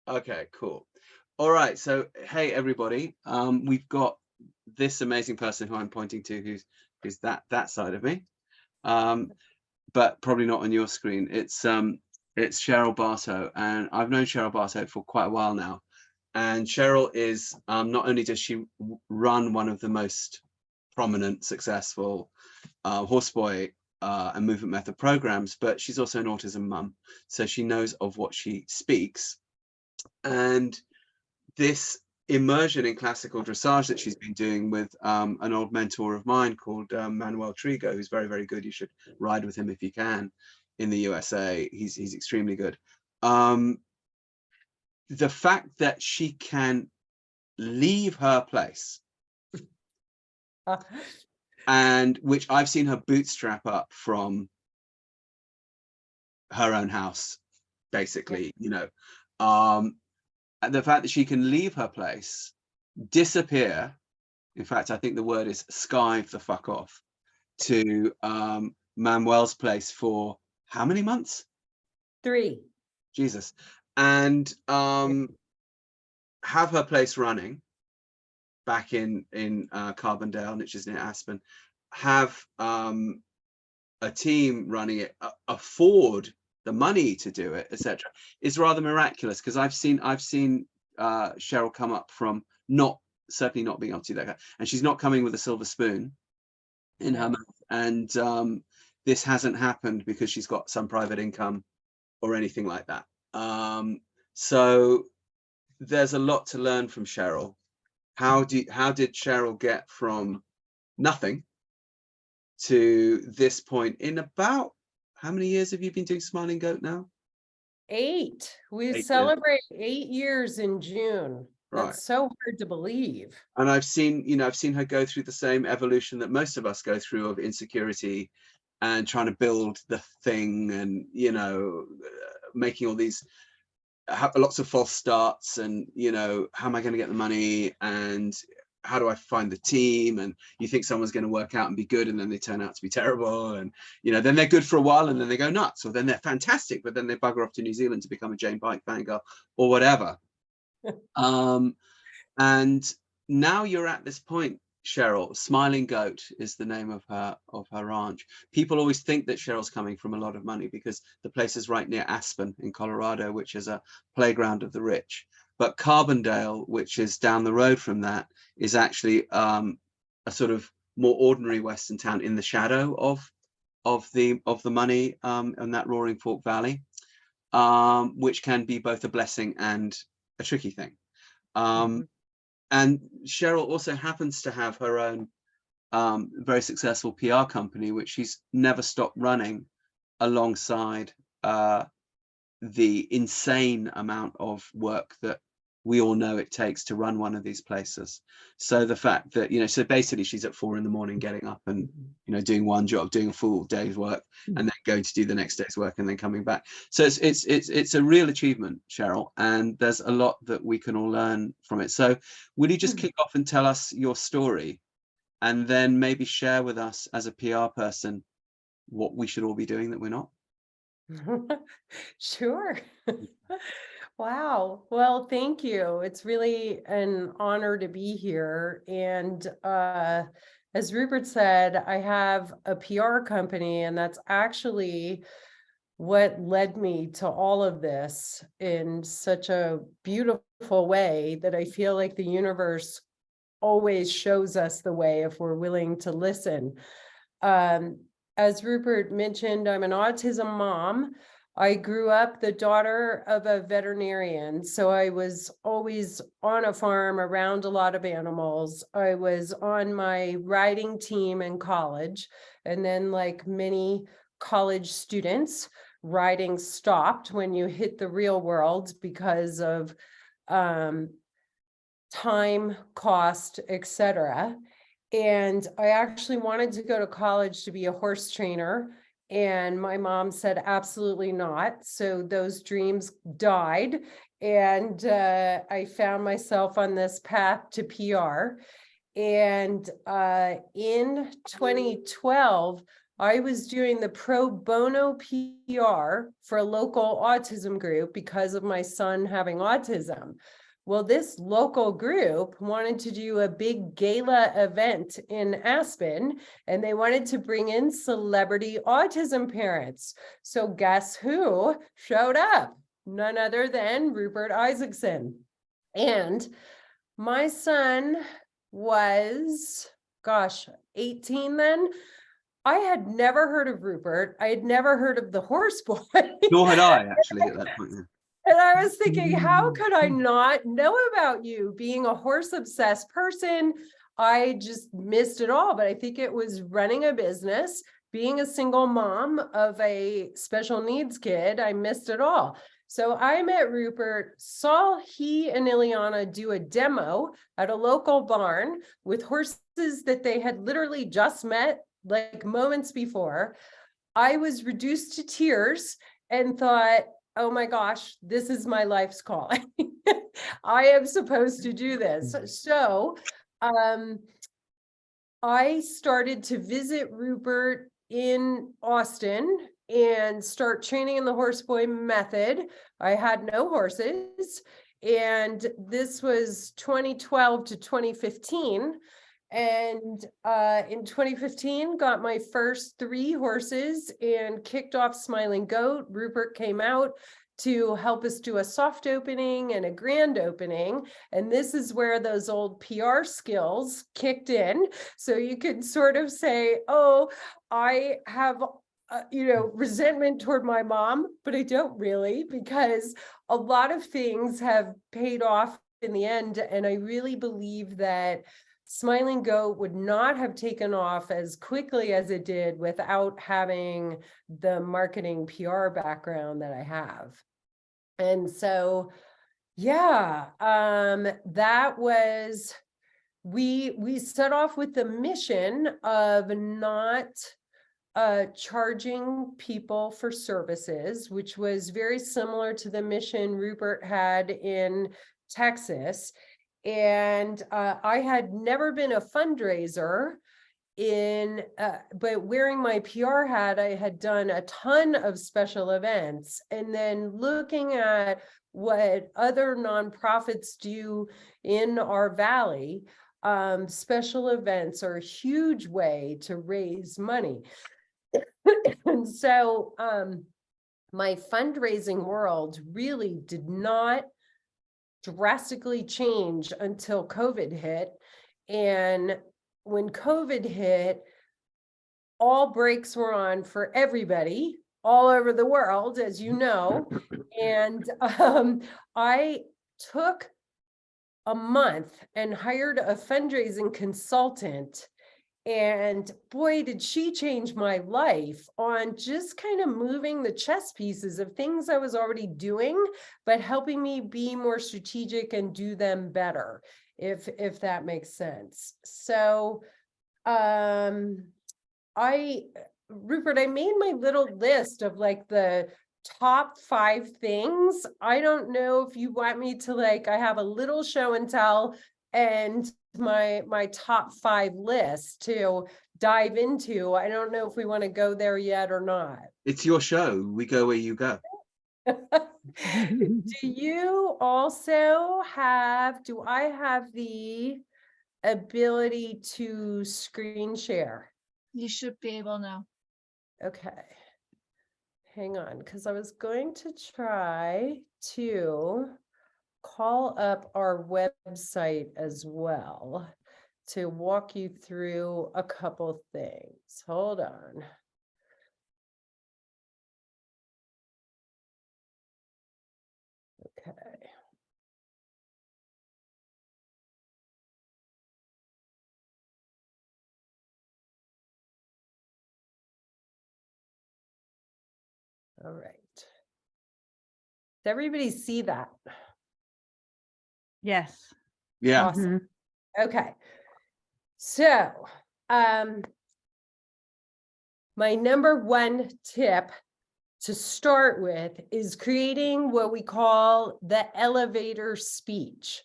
Okay, cool. All right. So, hey, everybody. We've got this amazing person who I'm pointing to, who's that side of me, um, but probably not on your screen. It's Sheryl Barto, and I've known Sheryl Barto for quite a while now. And Sheryl is not only does she run one of the most prominent, successful horseboy and movement method programs, but she's also an autism mum, so she knows of what she speaks. And this immersion in classical dressage that she's been doing with an old mentor of mine called Manuel Trigo, who's very, very good. You should ride with him if you can in the USA. He's extremely good. The fact that she can leave her place, and which I've seen her bootstrap up from her own house, basically, you know, and the fact that she can leave her place, disappear. In fact, I think the word is skive the fuck off to Manuel's place for how many months? 3. Jesus. And have her place running back in Carbondale, which is near Aspen, have a team running it, afford the money to do it, etc., is rather miraculous, because I've seen Sheryl come up from certainly not being able to do that, and she's not coming with a silver spoon in her mouth, and this hasn't happened because she's got some private income or anything like that. So there's a lot to learn from Sheryl. How did Sheryl get from nothing to this point in about, how many years have you been doing Smiling Goat now? 8. We 8 years. celebrate 8 years in June. Right. That's so hard to believe. And I've seen her go through the same evolution that most of us go through, of insecurity and trying to build the thing, and making all these lots of false starts, and how am I going to get the money, and how do I find the team, and you think someone's going to work out and be good, and then they turn out to be terrible, and then they're good for a while and then they go nuts, or then they're fantastic but then they bugger off to New Zealand to become a Jane Bike fangirl or whatever. And now you're at this point, Sheryl. Smiling Goat is the name of her ranch. People always think that Cheryl's coming from a lot of money because the place is right near Aspen in Colorado, which is a playground of the rich. But Carbondale, which is down the road from that, is actually a sort of more ordinary Western town in the shadow of the money in that Roaring Fork Valley, which can be both a blessing and a tricky thing. And Sheryl also happens to have her own very successful PR company, which she's never stopped running alongside the insane amount of work that we all know it takes to run one of these places. So the fact that, so basically she's at 4 a.m. getting up and, doing one job, doing a full day's work, and then going to do the next day's work and then coming back. So it's a real achievement, Sheryl, and there's a lot that we can all learn from it. So will you just kick off and tell us your story, and then maybe share with us as a PR person what we should all be doing that we're not? Sure. Wow. Well, thank you. It's really an honor to be here. And as Rupert said, I have a PR company, and that's actually what led me to all of this in such a beautiful way, that I feel like the universe always shows us the way if we're willing to listen. As Rupert mentioned, I'm an autism mom. I grew up the daughter of a veterinarian, so I was always on a farm around a lot of animals. I was on my riding team in college, and then, like many college students, riding stopped when you hit the real world because of time, cost, etc. And I actually wanted to go to college to be a horse trainer, and my mom said absolutely not. So those dreams died, and I found myself on this path to PR. And in 2012, I was doing the pro bono PR for a local autism group because of my son having autism. Well, this local group wanted to do a big gala event in Aspen, and they wanted to bring in celebrity autism parents. So guess who showed up? None other than Rupert Isaacson. And my son was, 18 then. I had never heard of Rupert. I had never heard of the horse boy. Nor had I, actually, at that point. And I was thinking, how could I not know about you? Being a horse obsessed person, I just missed it all. But I think it was running a business, being a single mom of a special needs kid, I missed it all. So I met Rupert, saw he and Ileana do a demo at a local barn with horses that they had literally just met like moments before. I was reduced to tears and thought, oh my gosh, this is my life's calling. I am supposed to do this. So I started to visit Rupert in Austin and start training in the horse boy method. I had no horses, and this was 2012 to 2015. And in 2015, got my first 3 horses and kicked off Smiling Goat. Rupert came out to help us do a soft opening and a grand opening. And this is where those old PR skills kicked in. So you could sort of say, oh, I have resentment toward my mom, but I don't really, because a lot of things have paid off in the end. And I really believe that Smiling Goat would not have taken off as quickly as it did without having the marketing PR background that I have. And so, yeah, that was, we set off with the mission of not charging people for services, which was very similar to the mission Rupert had in Texas. And I had never been a fundraiser but wearing my PR hat, I had done a ton of special events. And then looking at what other nonprofits do in our valley, special events are a huge way to raise money. And so my fundraising world really did not drastically change until COVID hit. And when COVID hit, all brakes were on for everybody all over the world, as you know. And I took a month and hired a fundraising consultant. And boy, did she change my life on just kind of moving the chess pieces of things I was already doing, but helping me be more strategic and do them better, if that makes sense. So Rupert, I made my little list of like the top 5 things. I don't know if you want me to, like, I have a little show and tell and my top 5 list to dive into. I don't know if we want to go there yet or not. It's your show. We go where you go. Do you also do I have the ability to screen share? You should be able now. Okay. Hang on, because I was going to try to call up our website as well to walk you through a couple things. Hold on. Okay. All right. Does everybody see that? Yes. Yeah. Awesome. Okay. So, my number 1 tip to start with is creating what we call the elevator speech.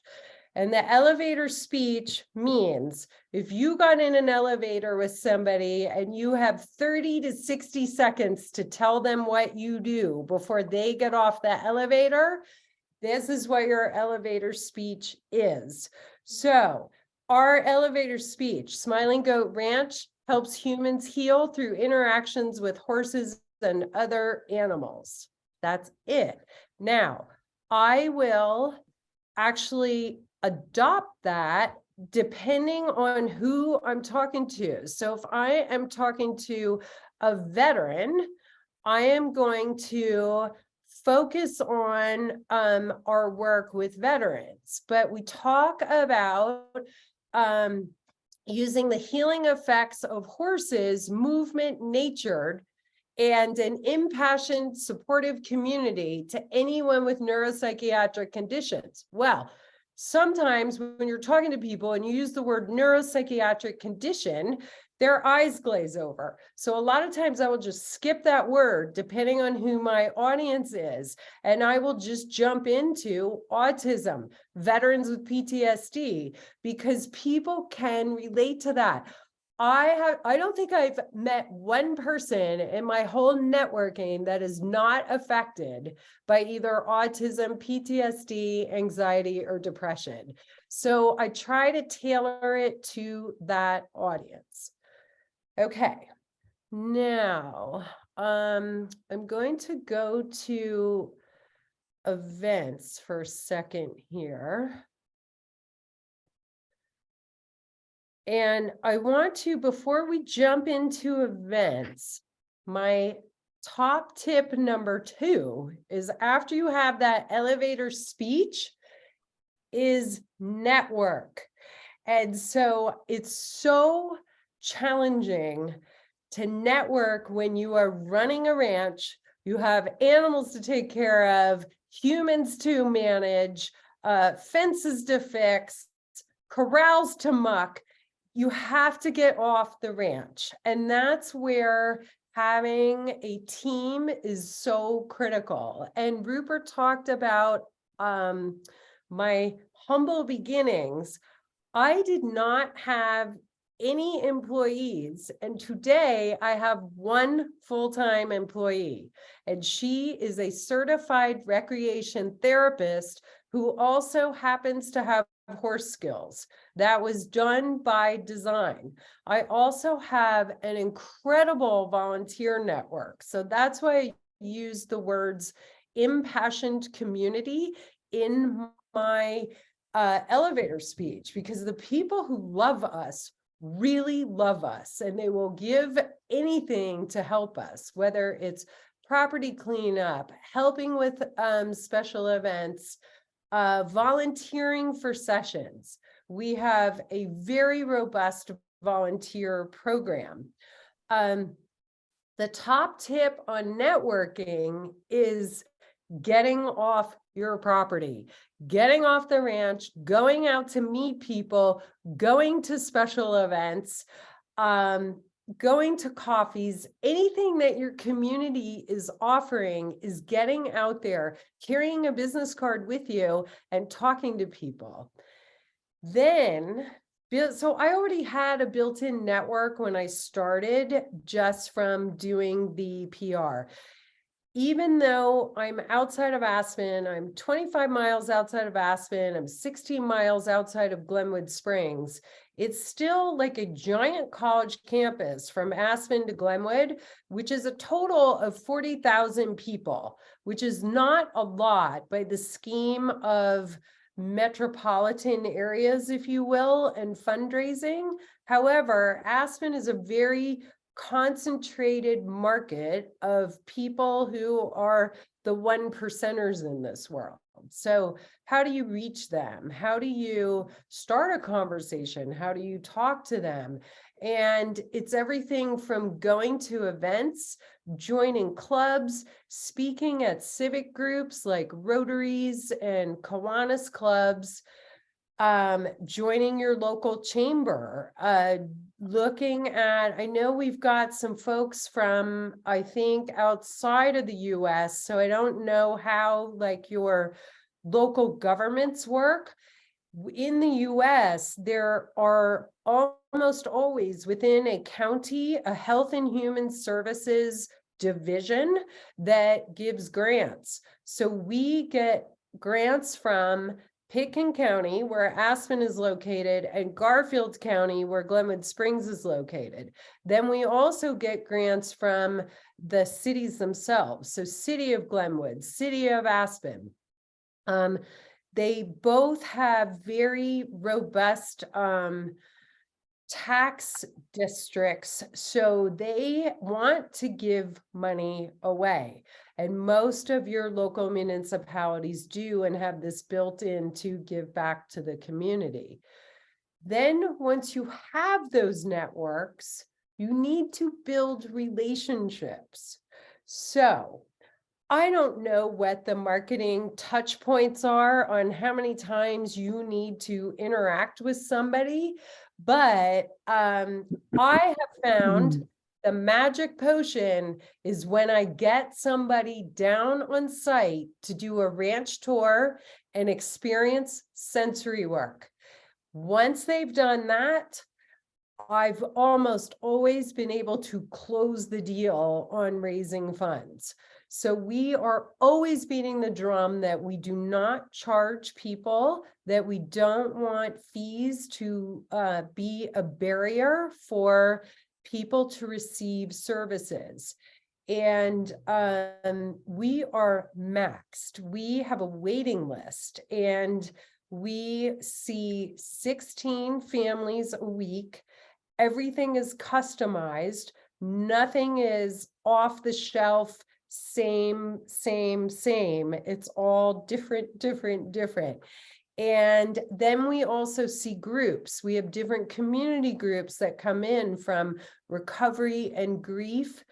And the elevator speech means if you got in an elevator with somebody and you have 30 to 60 seconds to tell them what you do before they get off the elevator, this is what your elevator speech is. So our elevator speech, Smiling Goat Ranch, helps humans heal through interactions with horses and other animals. That's it. Now, I will actually adopt that depending on who I'm talking to. So if I am talking to a veteran, I am going to focus on our work with veterans, but we talk about using the healing effects of horses, movement, nature, and an impassioned, supportive community to anyone with neuropsychiatric conditions. Well, sometimes when you're talking to people and you use the word neuropsychiatric condition, their eyes glaze over. So a lot of times I will just skip that word depending on who my audience is, and I will just jump into autism, veterans with PTSD, because people can relate to that. I don't think I've met one person in my whole networking that is not affected by either autism, PTSD, anxiety, or depression. So I try to tailor it to that audience. Okay, now I'm going to go to events for a second here. And I want to, before we jump into events, my top tip number 2 is after you have that elevator speech is network. And so it's so challenging to network when you are running a ranch, you have animals to take care of, humans to manage, fences to fix, corrals to muck. You have to get off the ranch. And that's where having a team is so critical. And Rupert talked about my humble beginnings. I did not have any employees, and today I have one full-time employee, and she is a certified recreation therapist who also happens to have horse skills. That was done by design. I also have an incredible volunteer network. So that's why I use the words impassioned community in my elevator speech, because the people who love us really love us, and they will give anything to help us, whether it's property cleanup, helping with special events, volunteering for sessions. We have a very robust volunteer program. The top tip on networking is getting off your property, getting off the ranch, going out to meet people, going to special events, going to coffees. Anything that your community is offering is getting out there, carrying a business card with you and talking to people. Then, so I already had a built-in network when I started just from doing the PR. Even though I'm outside of Aspen, I'm 25 miles outside of Aspen, I'm 16 miles outside of Glenwood Springs, it's still like a giant college campus from Aspen to Glenwood, which is a total of 40,000 people, which is not a lot by the scheme of metropolitan areas, if you will, and fundraising. However, Aspen is a very concentrated market of people who are the 1%ers in this world. So how do you reach them? How do you start a conversation? How do you talk to them? And it's everything from going to events, joining clubs, speaking at civic groups like Rotaries and Kiwanis clubs, joining your local chamber, looking at, I know we've got some folks from, I think, outside of the US, so I don't know how like your local governments work. in the US, there are almost always within a county, a health and human services division that gives grants. So we get grants from Pitkin County, where Aspen is located, and Garfield County, where Glenwood Springs is located. Then we also get grants from the cities themselves. So City of Glenwood, City of Aspen. They both have very robust tax districts, so they want to give money away. And most of your local municipalities do and have this built in to give back to the community. Then once you have those networks, you need to build relationships. So I don't know what the marketing touch points are on how many times you need to interact with somebody, but I have found the magic potion is when I get somebody down on site to do a ranch tour and experience sensory work. Once they've done that, I've almost always been able to close the deal on raising funds. So we are always beating the drum that we do not charge people, that we don't want fees to be a barrier for people to receive services. And we are maxed. We have a waiting list, and we see 16 families a week. Everything is customized. Nothing is off the shelf, same. It's all different. And then we also see groups. We have different community groups that come in, from recovery and grief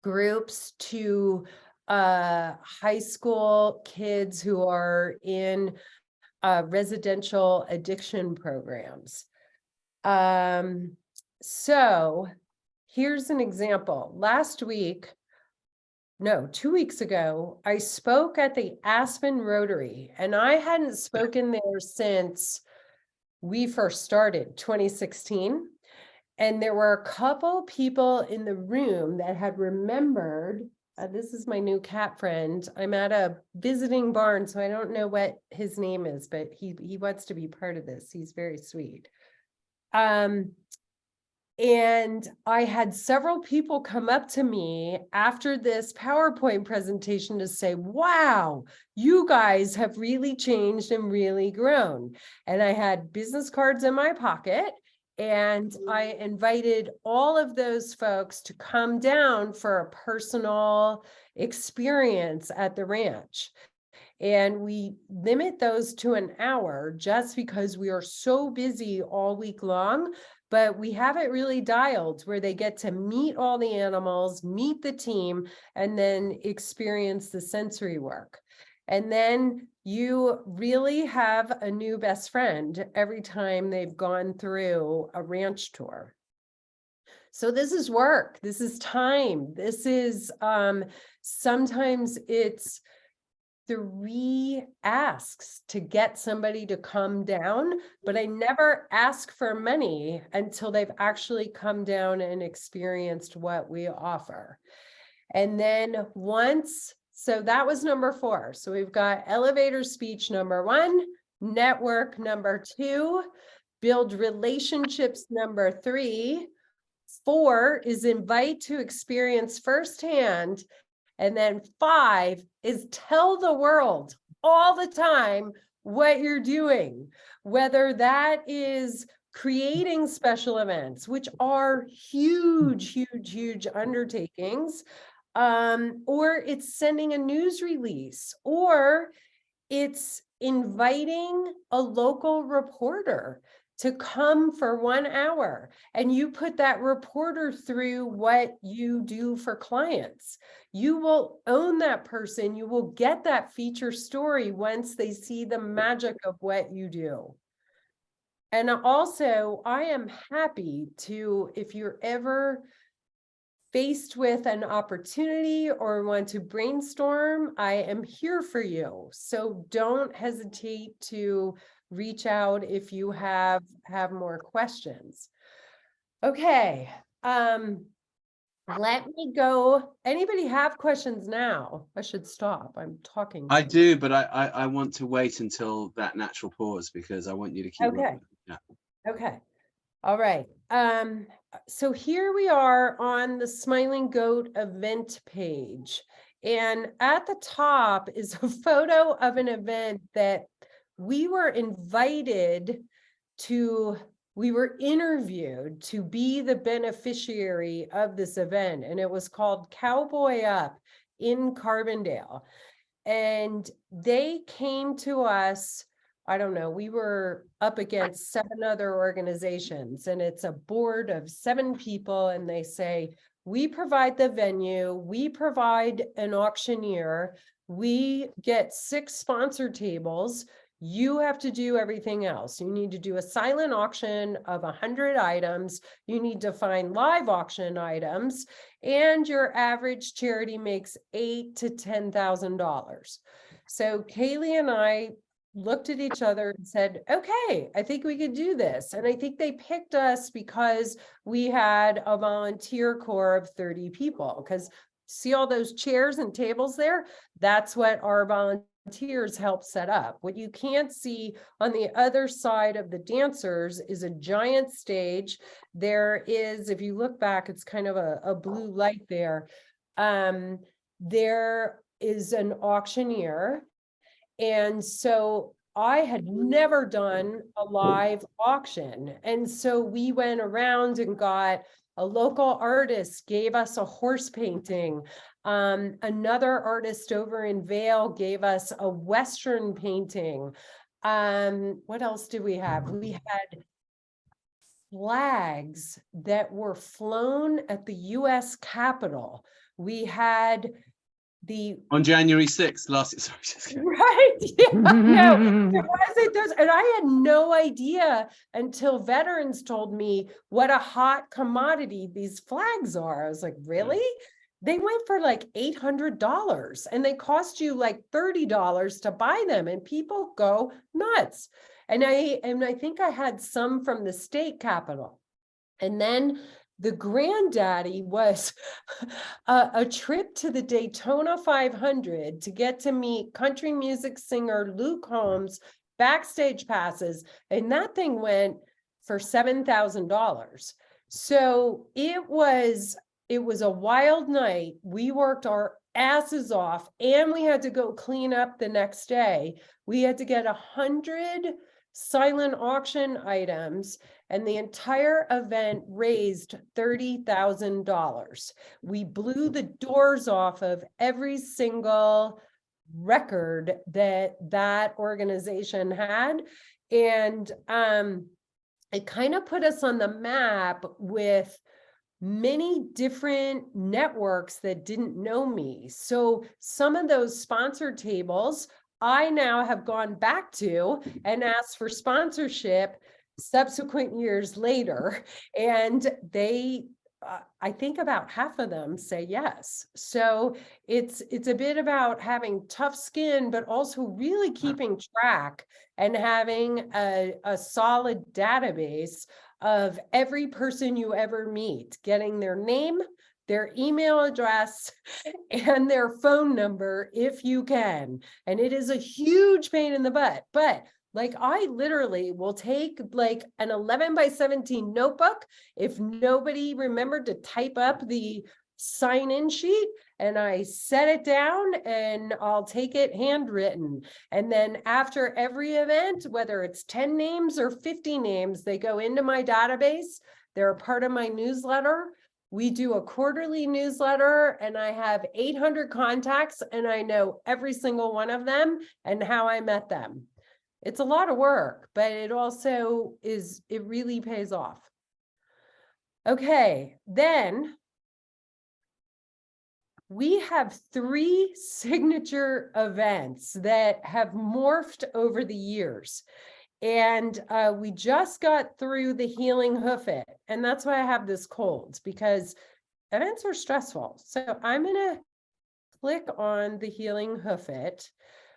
groups to high school kids who are in residential addiction programs. So here's an example. 2 weeks ago, I spoke at the Aspen Rotary, and I hadn't spoken there since we first started, 2016. And there were a couple people in the room that had remembered, this is my new cat friend. I'm at a visiting barn, so I don't know what his name is, but he wants to be part of this. He's very sweet. And I had several people come up to me after this PowerPoint presentation to say, wow, you guys have really changed and really grown. And I had business cards in my pocket, and I invited all of those folks to come down for a personal experience at the ranch. And we limit those to an hour just because we are so busy all week long. But we have it really dialed where they get to meet all the animals, meet the team, and then experience the sensory work. And then you really have a new best friend every time they've gone through a ranch tour. So this is work. This is time. This is sometimes it's 3 asks to get somebody to come down, but I never ask for money until they've actually come down and experienced what we offer. And then so that was number 4. So we've got elevator speech number 1, network number 2, build relationships number 3, 4 is invite to experience firsthand. And then 5 is tell the world all the time what you're doing, whether that is creating special events, which are huge undertakings, or it's sending a news release, or it's inviting a local reporter to come for 1 hour, and you put that reporter through what you do for clients. You will own that person. You will get that feature story once they see the magic of what you do. And also, I am happy to, if you're ever faced with an opportunity or want to brainstorm, I am here for you. So don't hesitate to reach out if you have more questions. Okay. Let me go. Anybody have questions now? I should stop. I'm talking. I do, but I want to wait until that natural pause because I want you to keep Okay. rolling. Yeah. Okay. All right. So here we are on the Smiling Goat event page. And at the top is a photo of an event that we were invited to, we were interviewed to be the beneficiary of this event. And it was called Cowboy Up in Carbondale. And they came to us, I don't know, we were up against 7 other organizations, and it's a board of 7 people, and they say, we provide the venue, we provide an auctioneer, we get 6 sponsor tables, you have to do everything else. You need to do a silent auction of 100 items, you need to find live auction items, and your average charity makes $8,000 to $10,000. So Kaylee and I looked at each other and said, okay, I think we could do this. And I think they picked us because we had a volunteer corps of 30 people. Because see all those chairs and tables there? That's what our volunteers help set up. What you can't see on the other side of the dancers is a giant stage. There is, if you look back, it's kind of a blue light there. There is an auctioneer. And so I had never done a live auction. And so we went around and got a local artist gave us a horse painting. Another artist over in Vail gave us a Western painting. What else do we have? We had flags that were flown at the US Capitol. We had on January 6th last year. Sorry, just kidding. Right. Yeah, no, it wasn't those, and I had no idea until veterans told me what a hot commodity these flags are. I was like, really? They went for like $800 and they cost you like $30 to buy them, and people go nuts. And I think I had some from the state capitol. And then the granddaddy was a trip to the Daytona 500 to get to meet country music singer Luke Combs, backstage passes, and that thing went for $7,000. So it was a wild night. We worked our asses off, and we had to go clean up the next day. We had to get 100 silent auction items, and the entire event raised $30,000. We blew the doors off of every single record that organization had. And it kind of put us on the map with many different networks that didn't know me. So some of those sponsor tables I now have gone back to and asked for sponsorship subsequent years later, and they I think about half of them say yes. So it's a bit about having tough skin, but also really keeping track and having a solid database of every person you ever meet, getting their name, their email address, and their phone number if you can. And it is a huge pain in the butt, but like I literally will take like an 11 by 17 notebook if nobody remembered to type up the sign-in sheet, and I set it down and I'll take it handwritten. And then after every event, whether it's 10 names or 50 names, they go into my database. They're a part of my newsletter. We do a quarterly newsletter, and I have 800 contacts, and I know every single one of them and how I met them. It's a lot of work, but it also it really pays off. Okay, then we have 3 signature events that have morphed over the years. And we just got through the Healing Hoof It. And that's why I have this cold, because events are stressful. So I'm going to click on the Healing Hoof It,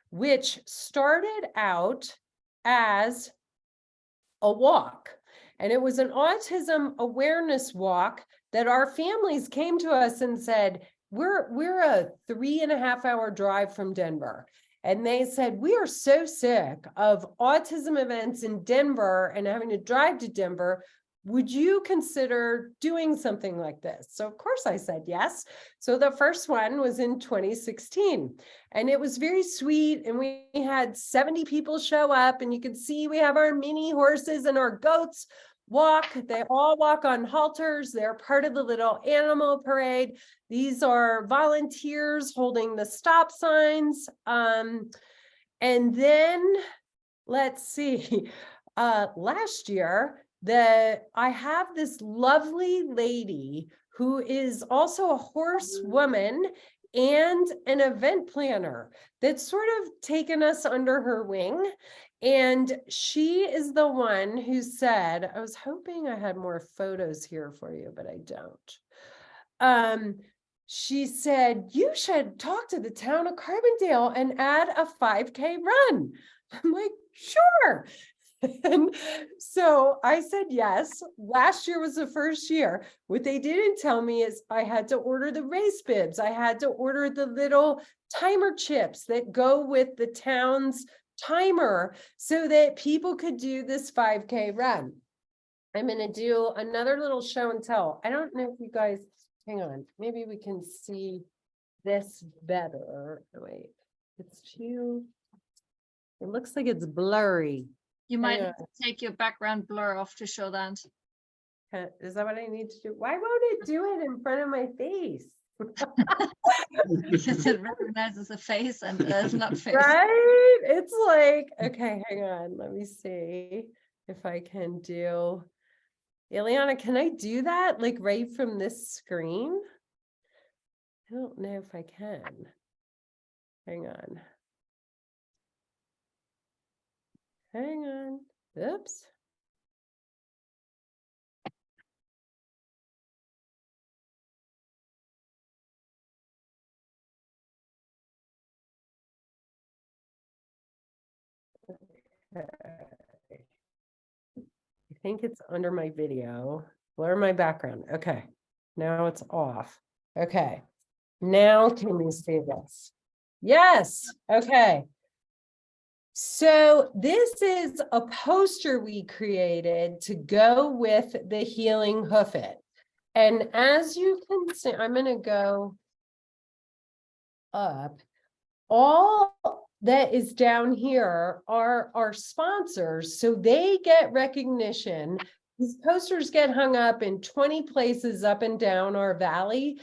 which started out as a walk. And it was an autism awareness walk that our families came to us and said, we're a 3.5-hour drive from Denver. And they said, we are so sick of autism events in Denver and having to drive to Denver. Would you consider doing something like this? So of course I said yes. So the first one was in 2016 and it was very sweet. And we had 70 people show up and you can see we have our mini horses and our goats walk. They all walk on halters. They're part of the little animal parade. These are volunteers holding the stop signs. And then let's see, last year, I have this lovely lady who is also a horsewoman and an event planner that's sort of taken us under her wing. And she is the one who said, I was hoping I had more photos here for you, but I don't. She said, you should talk to the town of Carbondale and add a 5K run. I'm like, sure. And so I said yes. Last year was the first year. What they didn't tell me is I had to order the race bibs. I had to order the little timer chips that go with the town's timer so that people could do this 5K run. I'm going to do another little show and tell. I don't know if you guys, hang on, maybe we can see this better. Wait, it's too, it looks like it's blurry. You might have to take your background blur off to show that. Is that what I need to do? Why won't it do it in front of my face? Because it recognizes a face and not face. Right? It's like, okay, hang on. Let me see if I can do. Ileana, can I do that like right from this screen? I don't know if I can. Hang on. Hang on. Oops. Okay. I think it's under my video. Blur my background. Okay. Now it's off. Okay. Now can we see this? Yes. Okay. So this is a poster we created to go with the Healing Hoof It. And as you can see, I'm going to go up. All that is down here are our sponsors, so they get recognition. These posters get hung up in 20 places up and down our valley,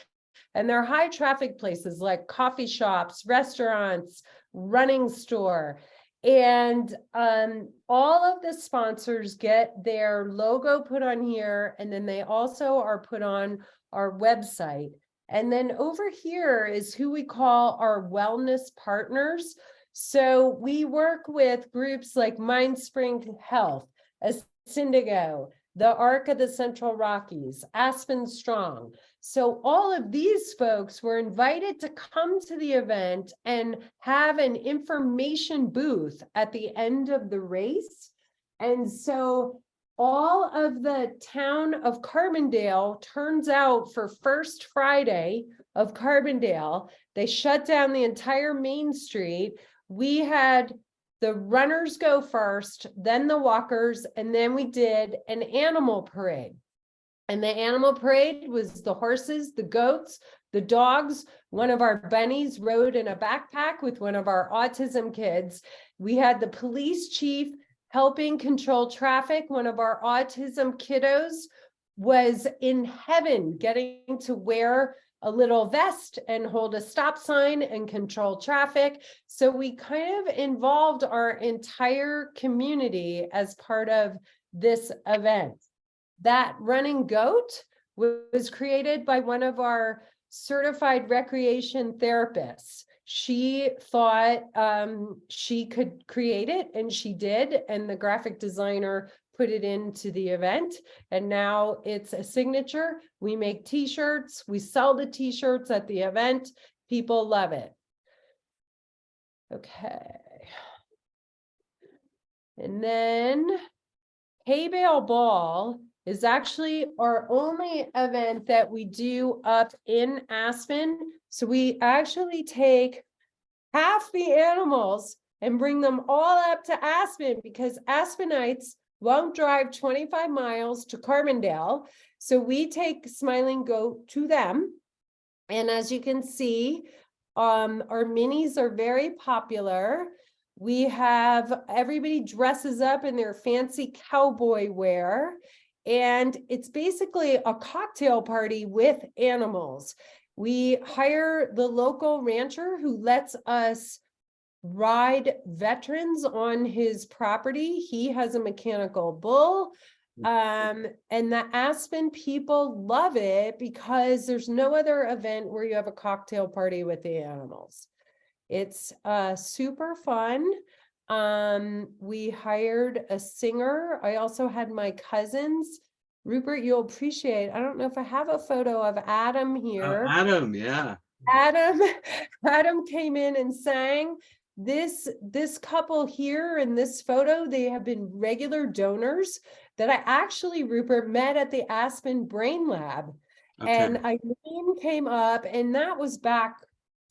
and they're high traffic places like coffee shops, restaurants, running store. And all of the sponsors get their logo put on here, and then they also are put on our website. And then over here is who we call our wellness partners. So we work with groups like MindSpring Health, Asyndigo, the Arc of the Central Rockies, Aspen Strong. So all of these folks were invited to come to the event and have an information booth at the end of the race. And so all of the town of Carbondale turns out for First Friday of Carbondale. They shut down the entire main street. We had the runners go first, then the walkers, and then we did an animal parade. And the animal parade was the horses, the goats, the dogs. One of our bunnies rode in a backpack with one of our autism kids. We had the police chief helping control traffic. One of our autism kiddos was in heaven getting to wear a little vest and hold a stop sign and control traffic. So we kind of involved our entire community as part of this event. That running goat was created by one of our certified recreation therapists. She thought she could create it, and she did. And the graphic designer put it into the event, and now it's a signature. We make t-shirts, we sell the t-shirts at the event. People love it. Okay. And then Hay Bale Ball is actually our only event that we do up in Aspen. So we actually take half the animals and bring them all up to Aspen, because Aspenites won't drive 25 miles to Carbondale. So we take Smiling Goat to them. And as you can see, our minis are very popular. We have everybody dresses up in their fancy cowboy wear, and it's basically a cocktail party with animals. We hire the local rancher who lets us ride veterans on his property. He has a mechanical bull. And the Aspen people love it because there's no other event where you have a cocktail party with the animals. It's super fun. We hired a singer. I also had my cousins. Rupert, you'll appreciate, I don't know if I have a photo of Adam here. Adam, yeah. Adam came in and sang. This couple here in this photo, they have been regular donors that I actually, Rupert, met at the Aspen Brain Lab. Okay. And Eileen came up, and that was back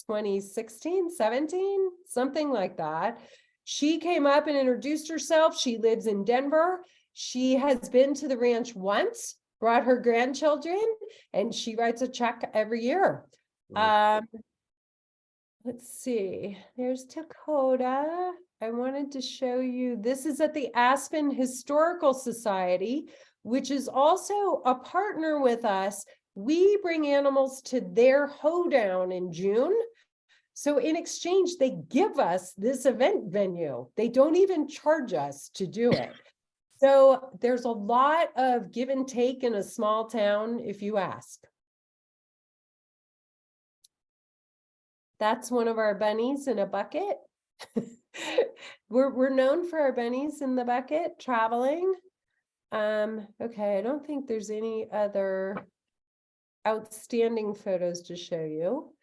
2016, 17, something like that. She came up and introduced herself. She lives in Denver. She has been to the ranch once, brought her grandchildren, and she writes a check every year. Let's see, there's Dakota. I wanted to show you, this is at the Aspen Historical Society, which is also a partner with us. We bring animals to their hoedown in June. So in exchange, they give us this event venue. They don't even charge us to do it. So there's a lot of give and take in a small town, if you ask. That's one of our bunnies in a bucket. We're known for our bunnies in the bucket traveling. Okay, I don't think there's any other outstanding photos to show you.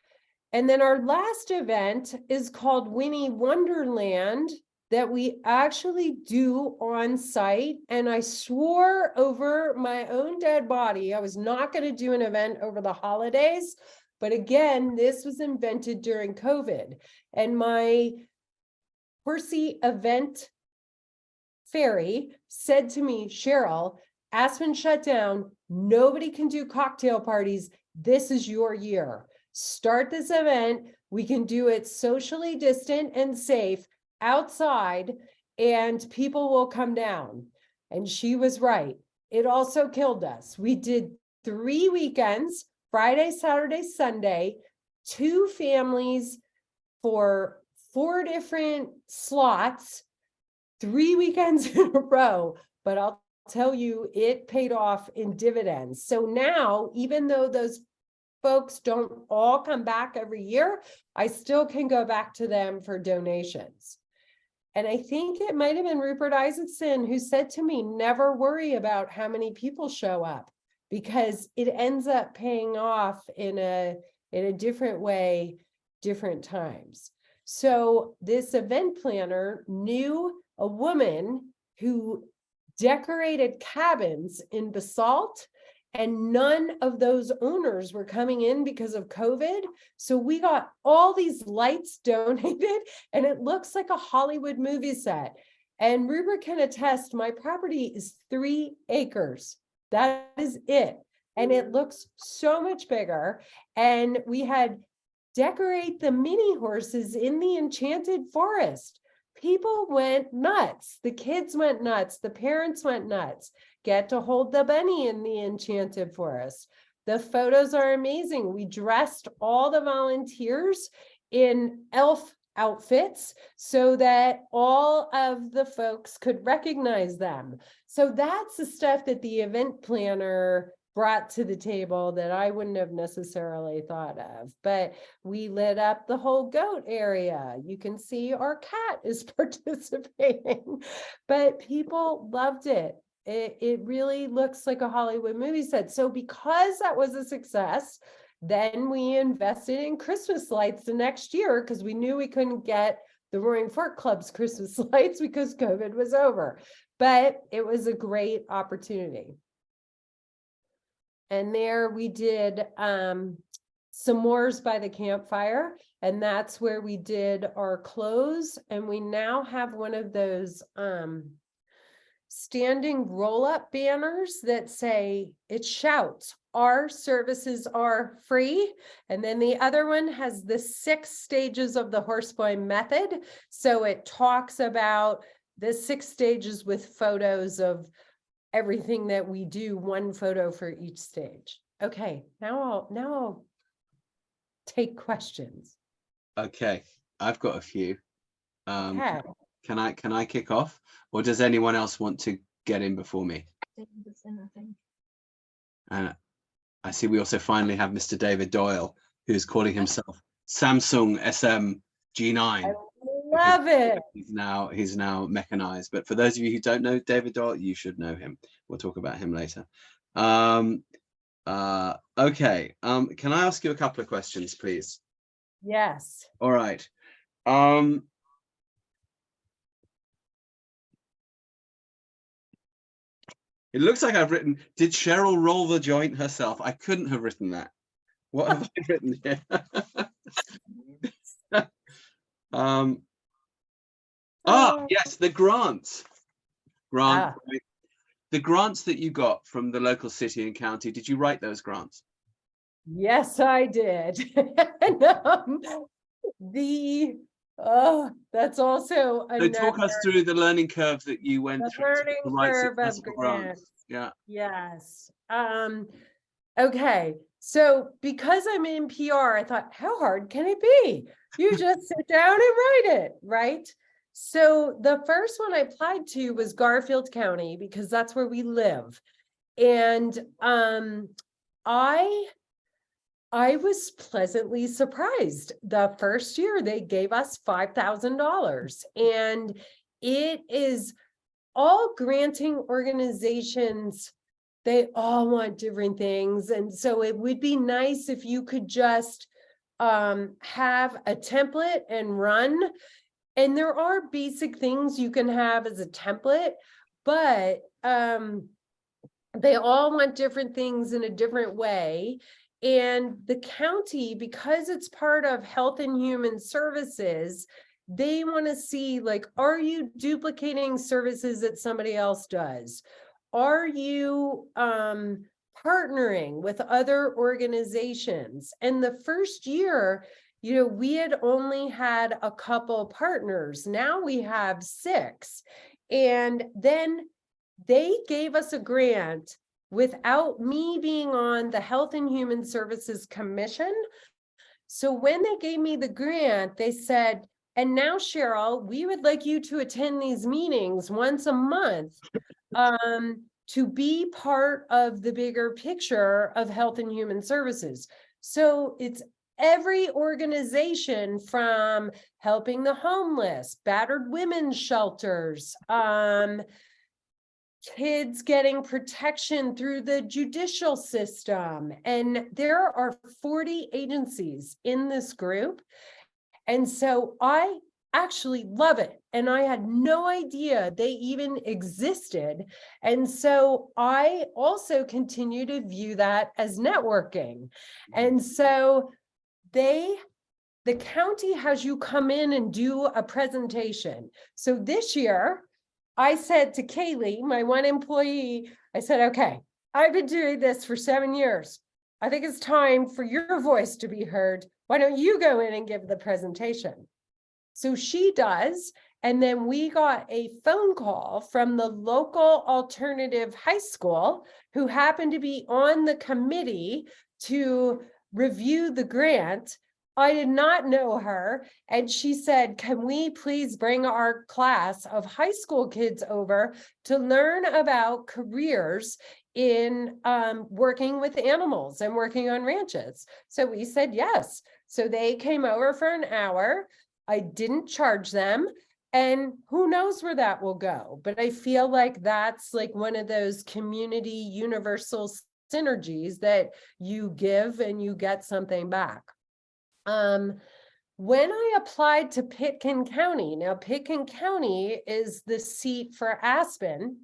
And then our last event is called Winnie Wonderland, that we actually do on site. And I swore over my own dead body I was not going to do an event over the holidays. But again, this was invented during COVID. And my horsey event fairy said to me, Sheryl, Aspen shut down. Nobody can do cocktail parties. This is your year. Start this event. We can do it socially distant and safe outside, and people will come down. And she was right. It also killed us. We did 3 weekends, Friday, Saturday, Sunday, 2 families for 4 different slots, 3 weekends in a row. But I'll tell you, it paid off in dividends. So now, even though those folks don't all come back every year, I still can go back to them for donations. And I think it might have been Rupert Isaacson who said to me, never worry about how many people show up, because it ends up paying off in a different way, different times. So this event planner knew a woman who decorated cabins in basalt, and none of those owners were coming in because of COVID. So we got all these lights donated, and it looks like a Hollywood movie set. And Rupert can attest, my property is 3 acres. That is it. And it looks so much bigger. And we had decorate the mini horses in the enchanted forest. People went nuts. The kids went nuts. The parents went nuts. Get to hold the bunny in the enchanted forest. The photos are amazing. We dressed all the volunteers in elf outfits so that all of the folks could recognize them. So that's the stuff that the event planner brought to the table that I wouldn't have necessarily thought of. But we lit up the whole goat area. You can see our cat is participating, but people loved it. It really looks like a Hollywood movie set. So because that was a success, then we invested in Christmas lights the next year because we knew we couldn't get the Roaring Fork Club's Christmas lights because COVID was over. But it was a great opportunity. And there we did s'mores by the campfire, and that's where we did our close. And we now have one of those standing roll-up banners that say, it shouts, our services are free. And then the other one has the 6 stages of the Horseboy method. So it talks about the 6 stages with photos of everything that we do, 1 photo for each stage. Okay, now I'll take questions. Okay, I've got a few. Okay. Can I kick off, or does anyone else want to get in before me? And I see we also finally have Mr. David Doyle, who's calling himself Samsung SM G9. I love it. He's now mechanized. But for those of you who don't know David Doyle, you should know him. We'll talk about him later. Okay. Can I ask you a couple of questions, please? Yes. All right. It looks like I've written, did Sheryl roll the joint herself? I couldn't have written that. What have I written here? Yes, the grants. The grants that you got from the local city and county, did you write those grants? Yes, I did. And, that's also So talk us through the learning curve that you went the through. learning curve of grants. Yeah. Yes. Okay. So because I'm in PR, I thought, how hard can it be? You just sit down and write it, right? So the first one I applied to was Garfield County because that's where we live. And I was pleasantly surprised. The first year they gave us $5,000, and it is all granting organizations. They all want different things. And so it would be nice if you could just have a template and run. And there are basic things you can have as a template, but they all want different things in a different way. And the county, because it's part of Health and Human Services, they want to see, like, are you duplicating services that somebody else does? Are you partnering with other organizations? And the first year, we had only had a couple partners. Now we have 6. And then they gave us a grant without me being on the Health and Human Services Commission. So when they gave me the grant, they said, and now, Sheryl, we would like you to attend these meetings once a month to be part of the bigger picture of Health and Human Services. So it's every organization from helping the homeless, battered women's shelters, kids getting protection through the judicial system. And there are 40 agencies in this group. And so I actually love it. And I had no idea they even existed. And so I also continue to view that as networking. And so the county has you come in and do a presentation. So this year, I said to Kaylee, my one employee, I said, okay, I've been doing this for 7 years. I think it's time for your voice to be heard. Why don't you go in and give the presentation? So she does. And then we got a phone call from the local alternative high school who happened to be on the committee to review the grant. I did not know her. And she said, can we please bring our class of high school kids over to learn about careers in working with animals and working on ranches? So we said yes. So they came over for an hour. I didn't charge them. And who knows where that will go, but I feel like that's like one of those community universal synergies that you give and you get something back. When I applied to Pitkin County, now Pitkin County is the seat for Aspen.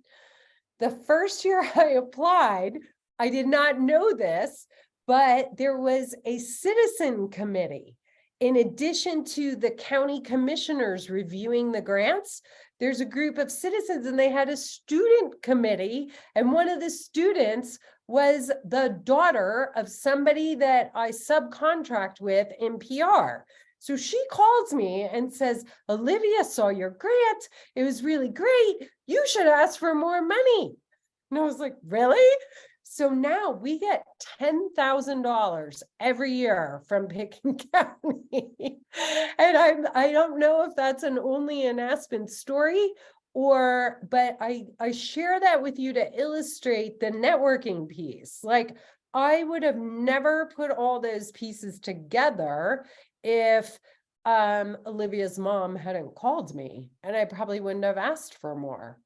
The first year I applied, I did not know this, but there was a citizen committee. In addition to the county commissioners reviewing the grants, there's a group of citizens and they had a student committee. And one of the students was the daughter of somebody that I subcontract with in PR. So she calls me and says, Olivia, saw your grant. It was really great. You should ask for more money. And I was like, really? So now we get $10,000 every year from Pitkin County. And I don't know if that's an only an Aspen story but I share that with you to illustrate the networking piece. Like, I would have never put all those pieces together if Olivia's mom hadn't called me, and I probably wouldn't have asked for more.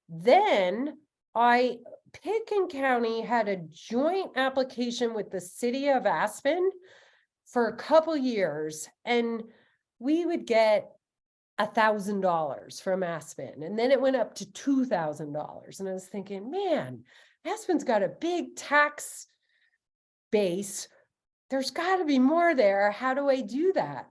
Then Pitkin County had a joint application with the city of Aspen for a couple years, and we would get $1,000 from Aspen, and then it went up to $2,000. And I was thinking, man, Aspen's got a big tax base. There's got to be more there. How do I do that?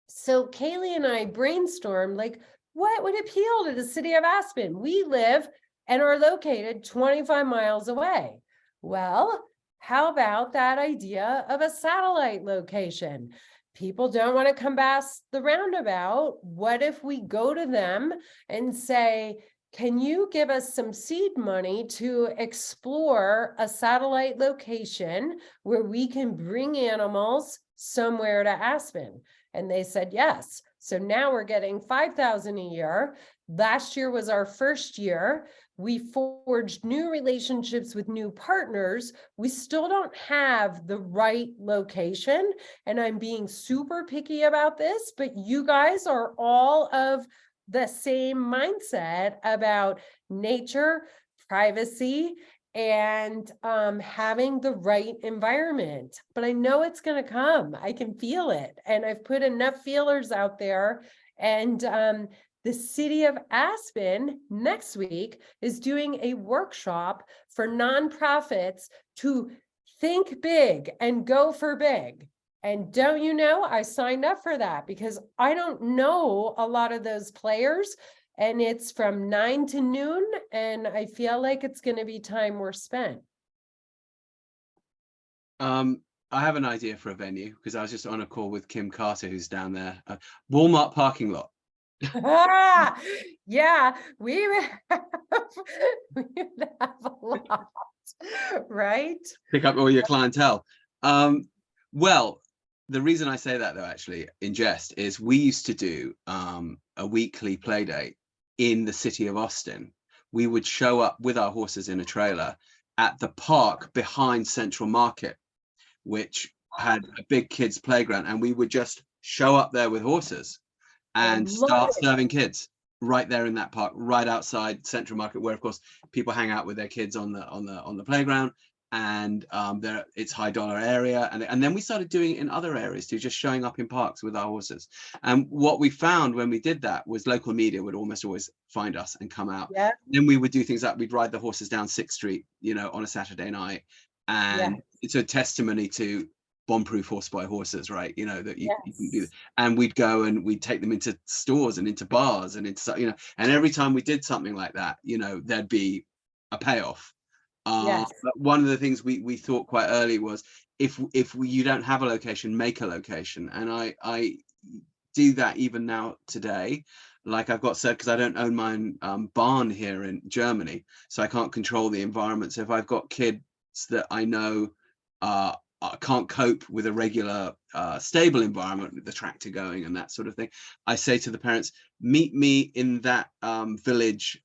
So Kaylee and I brainstormed, like, what would appeal to the city of Aspen? We live and are located 25 miles away. Well, how about that idea of a satellite location? People don't want to come past the roundabout. What if we go to them and say, can you give us some seed money to explore a satellite location where we can bring animals somewhere to Aspen? And they said yes. So now we're getting $5,000 a year. Last year was our first year. We forged new relationships with new partners. We still don't have the right location, and I'm being super picky about this, but you guys are all of the same mindset about nature, privacy, and having the right environment. But I know it's going to come. I can feel it. And I've put enough feelers out there. And the city of Aspen next week is doing a workshop for nonprofits to think big and go for big. And don't you know, I signed up for that because I don't know a lot of those players. And it's from 9 to noon, and I feel like it's going to be time we're spent. I have an idea for a venue because I was just on a call with Kim Carter, who's down there. Walmart parking lot. Yeah, we would have a lot, right? Pick up all your clientele. Well, the reason I say that, though, actually, in jest, is we used to do a weekly play date in the city of Austin. We would show up with our horses in a trailer at the park behind Central Market, which had a big kids playground, and we would just show up there with horses and start serving kids right there in that park, right outside Central Market, where of course people hang out with their kids on the playground. And it's high dollar area, and then we started doing it in other areas too, just showing up in parks with our horses. And what we found when we did that was local media would almost always find us and come out. Yeah. Then we would do things like we'd ride the horses down 6th Street, on a Saturday night, and it's a testimony to bomb-proof horse by horses, right? That you can do that. And we'd go and we'd take them into stores and into bars and into and every time we did something like that, there'd be a payoff. But one of the things we thought quite early was if you don't have a location, make a location. And I do that even now today. Like I've got said, because I don't own my own barn here in Germany, so I can't control the environment. So if I've got kids that I know can't cope with a regular stable environment with the tractor going and that sort of thing, I say to the parents, meet me in that village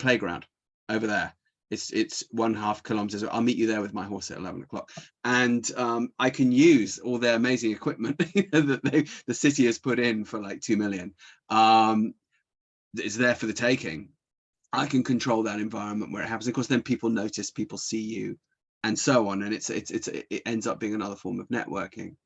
playground over there. It's 1.5 kilometers. I'll meet you there with my horse at 11 o'clock. And I can use all their amazing equipment that the city has put in for like 2 million. It's there for the taking. I can control that environment where it happens. Of course, then people notice, people see you, and so on. And it ends up being another form of networking.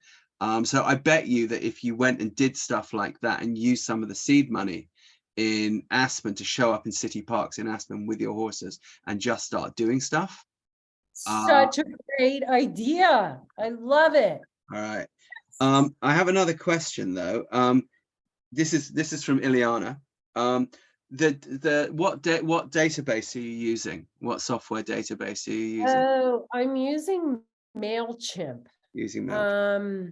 So I bet you that if you went and did stuff like that and used some of the seed money in Aspen to show up in city parks in Aspen with your horses and just start doing stuff. Such a great idea. I love it. All right. I have another question though. This is from Ileana. What database are you using? What software database are you using? Oh, I'm using MailChimp. Using MailChimp.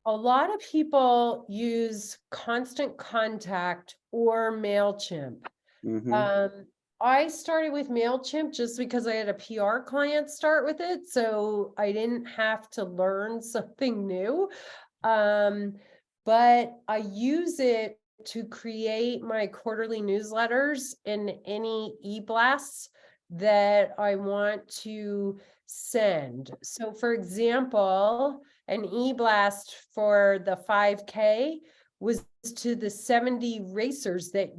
A lot of people use Constant Contact or MailChimp. I started with MailChimp just because I had a PR client start with it, so I didn't have to learn something new. But I use it to create my quarterly newsletters and any e-blasts that I want to send. So for example, an e-blast for the 5K was to the 70 racers that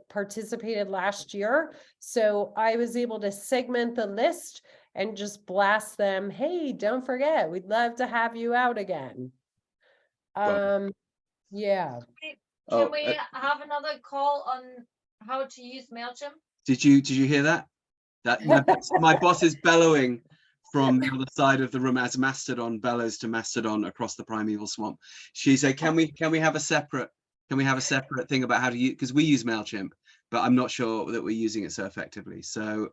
participated last year. So I was able to segment the list and just blast them, hey, don't forget, we'd love to have you out again. Yeah. Can we have another call on how to use MailChimp? Did you hear that? That my boss is bellowing from the other side of the room as Mastodon bellows to Mastodon across the primeval swamp. She said, can we have a separate thing about how to use, because we use MailChimp, but I'm not sure that we're using it so effectively. So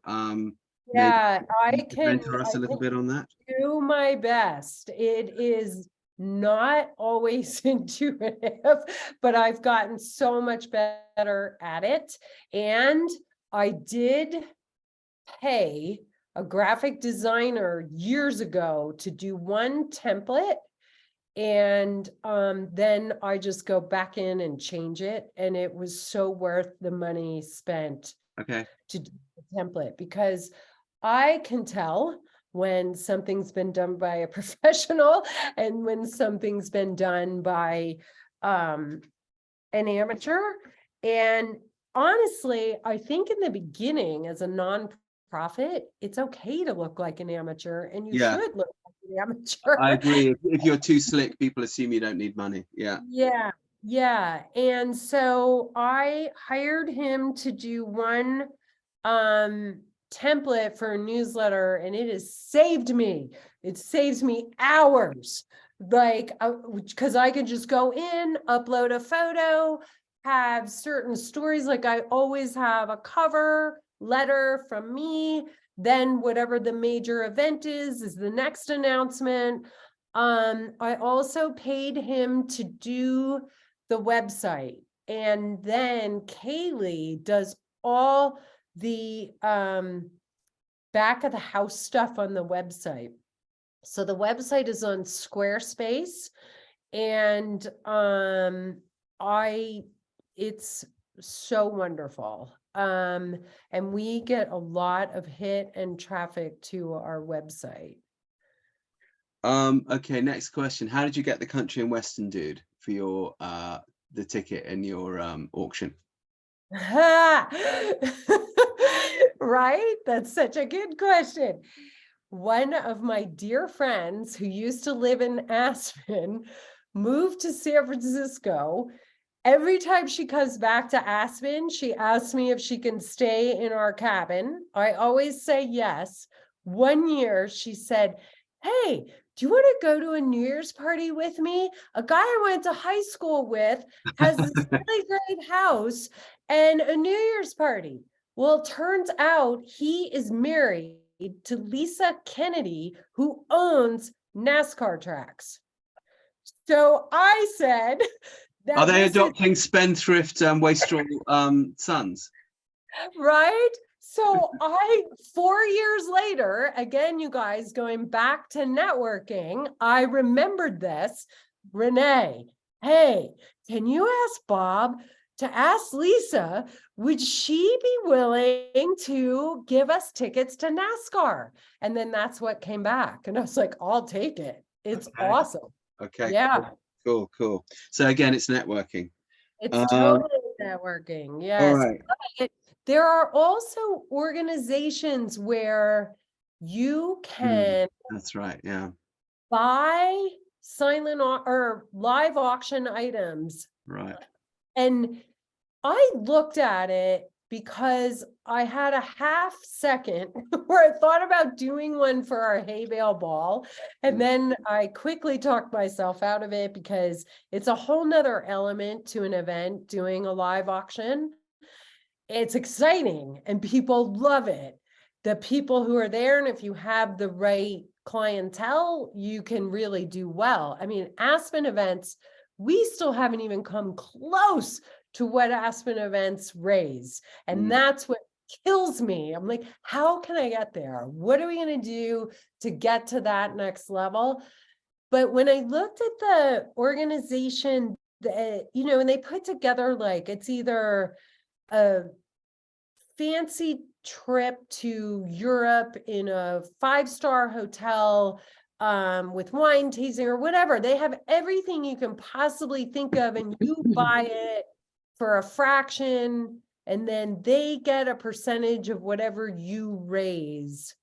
yeah, I can mentor us a little bit on that. Do my best. It is not always intuitive, but I've gotten so much better at it. And I did pay a graphic designer years ago to do one template, and then I just go back in and change it, and it was so worth the money spent to do the template, because I can tell when something's been done by a professional and when something's been done by an amateur. And honestly, I think in the beginning, as a nonprofit, it's okay to look like an amateur, and you should look like an amateur. I agree. If you're too slick, people assume you don't need money. Yeah. And so I hired him to do one template for a newsletter, and it has saved me. It saves me hours, like, because I can just go in, upload a photo, have certain stories. Like I always have a cover letter from me, then whatever the major event is the next announcement. I also paid him to do the website, and then Kaylee does all the back of the house stuff on the website. So the website is on Squarespace, and it's so wonderful. And we get a lot of hit and traffic to our website. Okay, next question. How did you get the country and western dude for your the ticket in your auction? Right? That's such a good question. One of my dear friends who used to live in Aspen moved to San Francisco. Every time she comes back to Aspen, she asks me if she can stay in our cabin. I always say yes. One year she said, hey, do you want to go to a New Year's party with me? A guy I went to high school with has this really great house and a New Year's party. Well, it turns out he is married to Lisa Kennedy, who owns NASCAR tracks. So I said, are they adopting spendthrift wastrel sons? Right? So 4 years later, again, you guys, going back to networking, I remembered this. Renee, hey, can you ask Bob to ask Lisa, would she be willing to give us tickets to NASCAR? And then that's what came back. And I was like, I'll take it. It's Okay. awesome. Okay. Yeah. Cool. So again, it's networking. It's totally networking. All Yes. right. But there are also organizations where you can That's right. Yeah. buy or live auction items. Right. And I looked at it because I had a half second where I thought about doing one for our hay bale ball. And then I quickly talked myself out of it because it's a whole nother element to an event, doing a live auction. It's exciting and people love it. The people who are there, and if you have the right clientele, you can really do well. I mean, Aspen events, we still haven't even come close to what Aspen events raise. And that's what kills me. I'm like, how can I get there? What are we going to do to get to that next level? But when I looked at the organization, and they put together like, it's either a fancy trip to Europe in a 5-star hotel with wine tasting or whatever. They have everything you can possibly think of, and you buy it for a fraction, and then they get a percentage of whatever you raise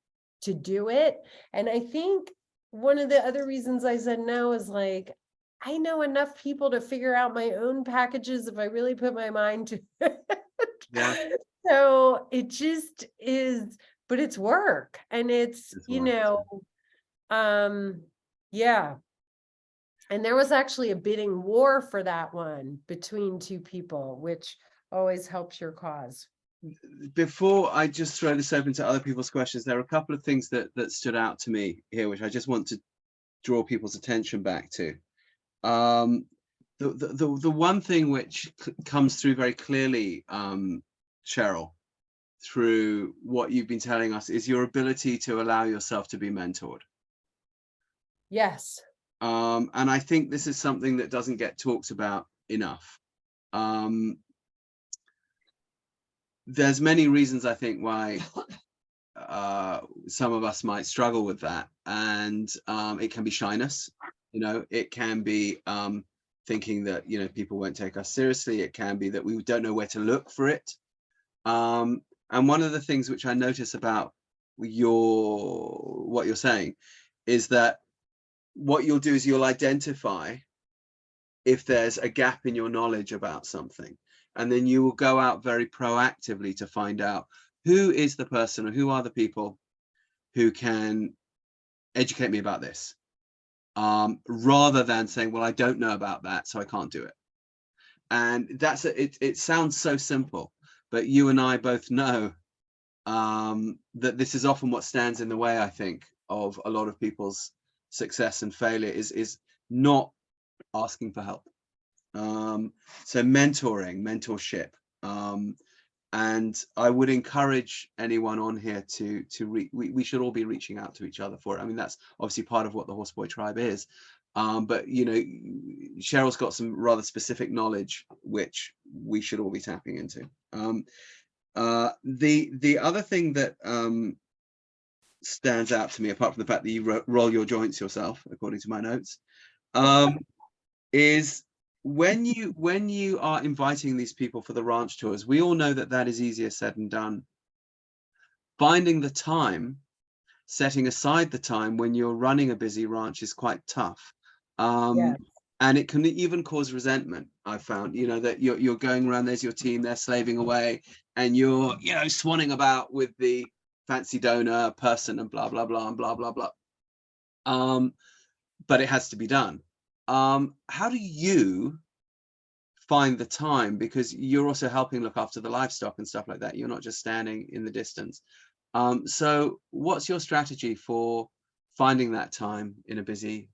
to do it. And I think one of the other reasons I said no is like, I know enough people to figure out my own packages if I really put my mind to it. Yeah. So it just is, but it's work, and it's, yeah. And there was actually a bidding war for that one between two people, which always helps your cause. Before I just throw this open to other people's questions, there are a couple of things that stood out to me here, which I just want to draw people's attention back to. The one thing which comes through very clearly, Sheryl, through what you've been telling us, is your ability to allow yourself to be mentored. Yes. And I think this is something that doesn't get talked about enough. There's many reasons, I think, why some of us might struggle with that. And it can be shyness, it can be thinking that, people won't take us seriously. It can be that we don't know where to look for it. And one of the things which I notice about what you're saying is that what you'll do is you'll identify if there's a gap in your knowledge about something, and then you will go out very proactively to find out who is the person or who are the people who can educate me about this, rather than saying, well, I don't know about that, so I can't do it. And that's it sounds so simple, but you and I both know that this is often what stands in the way, I think, of a lot of people's success and failure is not asking for help. So mentorship, and I would encourage anyone on here we should all be reaching out to each other for it. I mean, that's obviously part of what the Horseboy Tribe is, but Sheryl's got some rather specific knowledge which we should all be tapping into. The other thing that stands out to me, apart from the fact that you roll your joints yourself, according to my notes, is when you are inviting these people for the ranch tours, we all know that is easier said than done. Finding the time, setting aside the time when you're running a busy ranch is quite tough. Yes. And it can even cause resentment. I found, that you're going around, there's your team, they're slaving away, and you're, swanning about with the fancy donor person and blah, blah, blah, and blah, blah, blah. But it has to be done. How do you find the time? Because you're also helping look after the livestock and stuff like that. You're not just standing in the distance. So what's your strategy for finding that time in a busy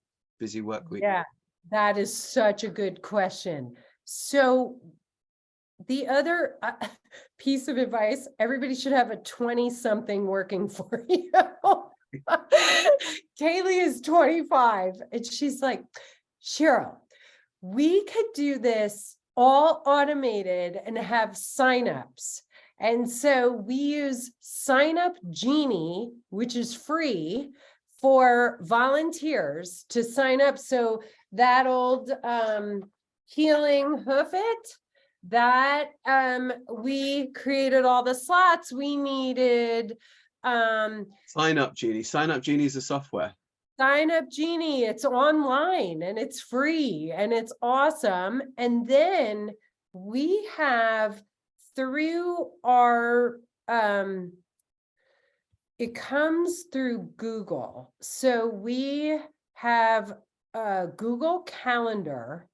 work week? Yeah, that is such a good question. So the other piece of advice, everybody should have a 20-something working for you. Kaylee is 25 and she's like, Sheryl, we could do this all automated and have signups. And so we use Sign Up Genie, which is free for volunteers to sign up. So that old healing hoof it, that we created all the slots we needed. Sign Up Genie. Sign Up Genie is a software. Sign Up Genie, it's online and it's free and it's awesome. And then we have through our, it comes through Google. So we have a Google Calendar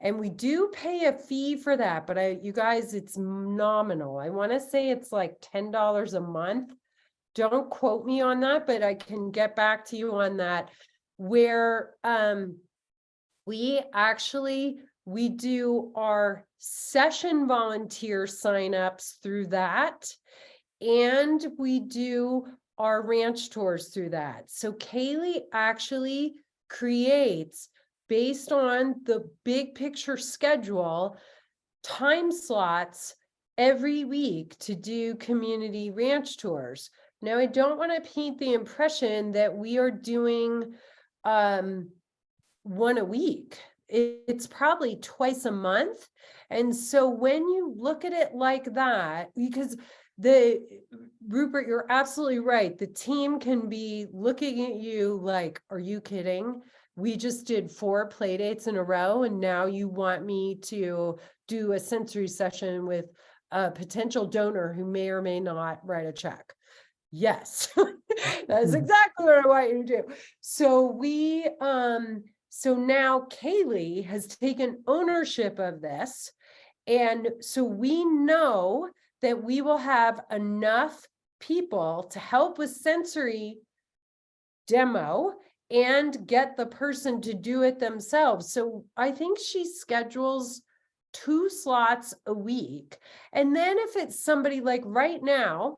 and we do pay a fee for that, but you guys, it's nominal. I want to say it's like $10 a month. Don't quote me on that, but I can get back to you on that, where we do our session volunteer signups through that, and we do our ranch tours through that. So Kaylee actually creates, based on the big picture schedule, time slots every week to do community ranch tours. Now, I don't want to paint the impression that we are doing one a week. It's probably twice a month. And so when you look at it like that, because Rupert, you're absolutely right. The team can be looking at you like, are you kidding? We just did 4 play dates in a row, and now you want me to do a sensory session with a potential donor who may or may not write a check. Yes, that's exactly what I want you to do. So so now Kaylee has taken ownership of this. And so we know that we will have enough people to help with sensory demo and get the person to do it themselves. So I think she schedules 2 slots a week. And then if it's somebody like right now,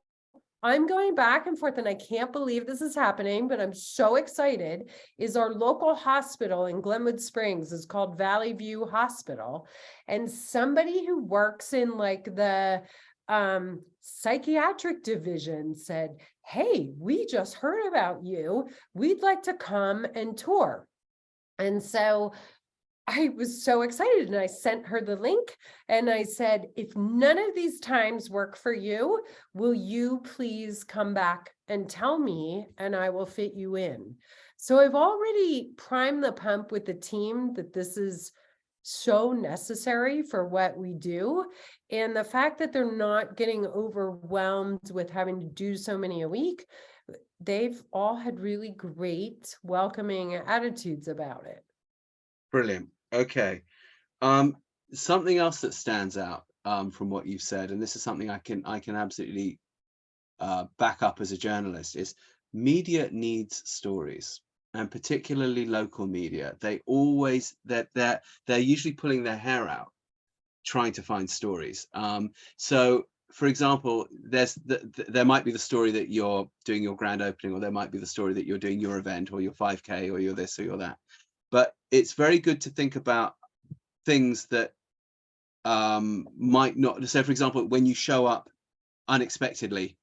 I'm going back and forth, and I can't believe this is happening, but I'm so excited, is our local hospital in Glenwood Springs is called Valley View Hospital. And somebody who works in like the psychiatric division said, hey, we just heard about you. We'd like to come and tour. And so I was so excited, and I sent her the link and I said, if none of these times work for you, will you please come back and tell me and I will fit you in. So I've already primed the pump with the team that this is so necessary for what we do. And the fact that they're not getting overwhelmed with having to do so many a week, they've all had really great welcoming attitudes about it. Brilliant. Okay. Something else that stands out from what you've said, and this is something I can absolutely back up as a journalist, is media needs stories, and particularly local media. They're usually pulling their hair out trying to find stories. So for example, there might be the story that you're doing your grand opening, or there might be the story that you're doing your event or your 5K or you're this or you're that. But it's very good to think about things that might not. So for example, when you show up unexpectedly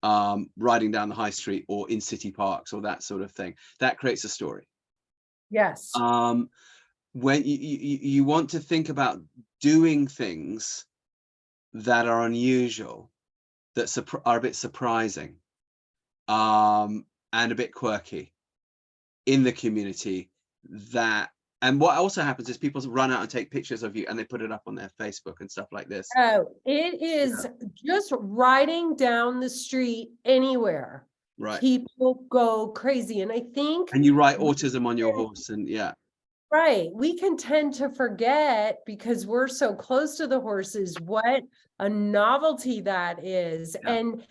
riding down the high street or in city parks or that sort of thing, that creates a story. Yes. When you want to think about doing things that are unusual, that are a bit surprising and a bit quirky in the community, and what also happens is people run out and take pictures of you and they put it up on their Facebook and stuff like this. Oh, it is just riding down the street anywhere. Right. People go crazy. And I think, and you write autism on your horse, and right, we can tend to forget, because we're so close to the horses, what a novelty that is. And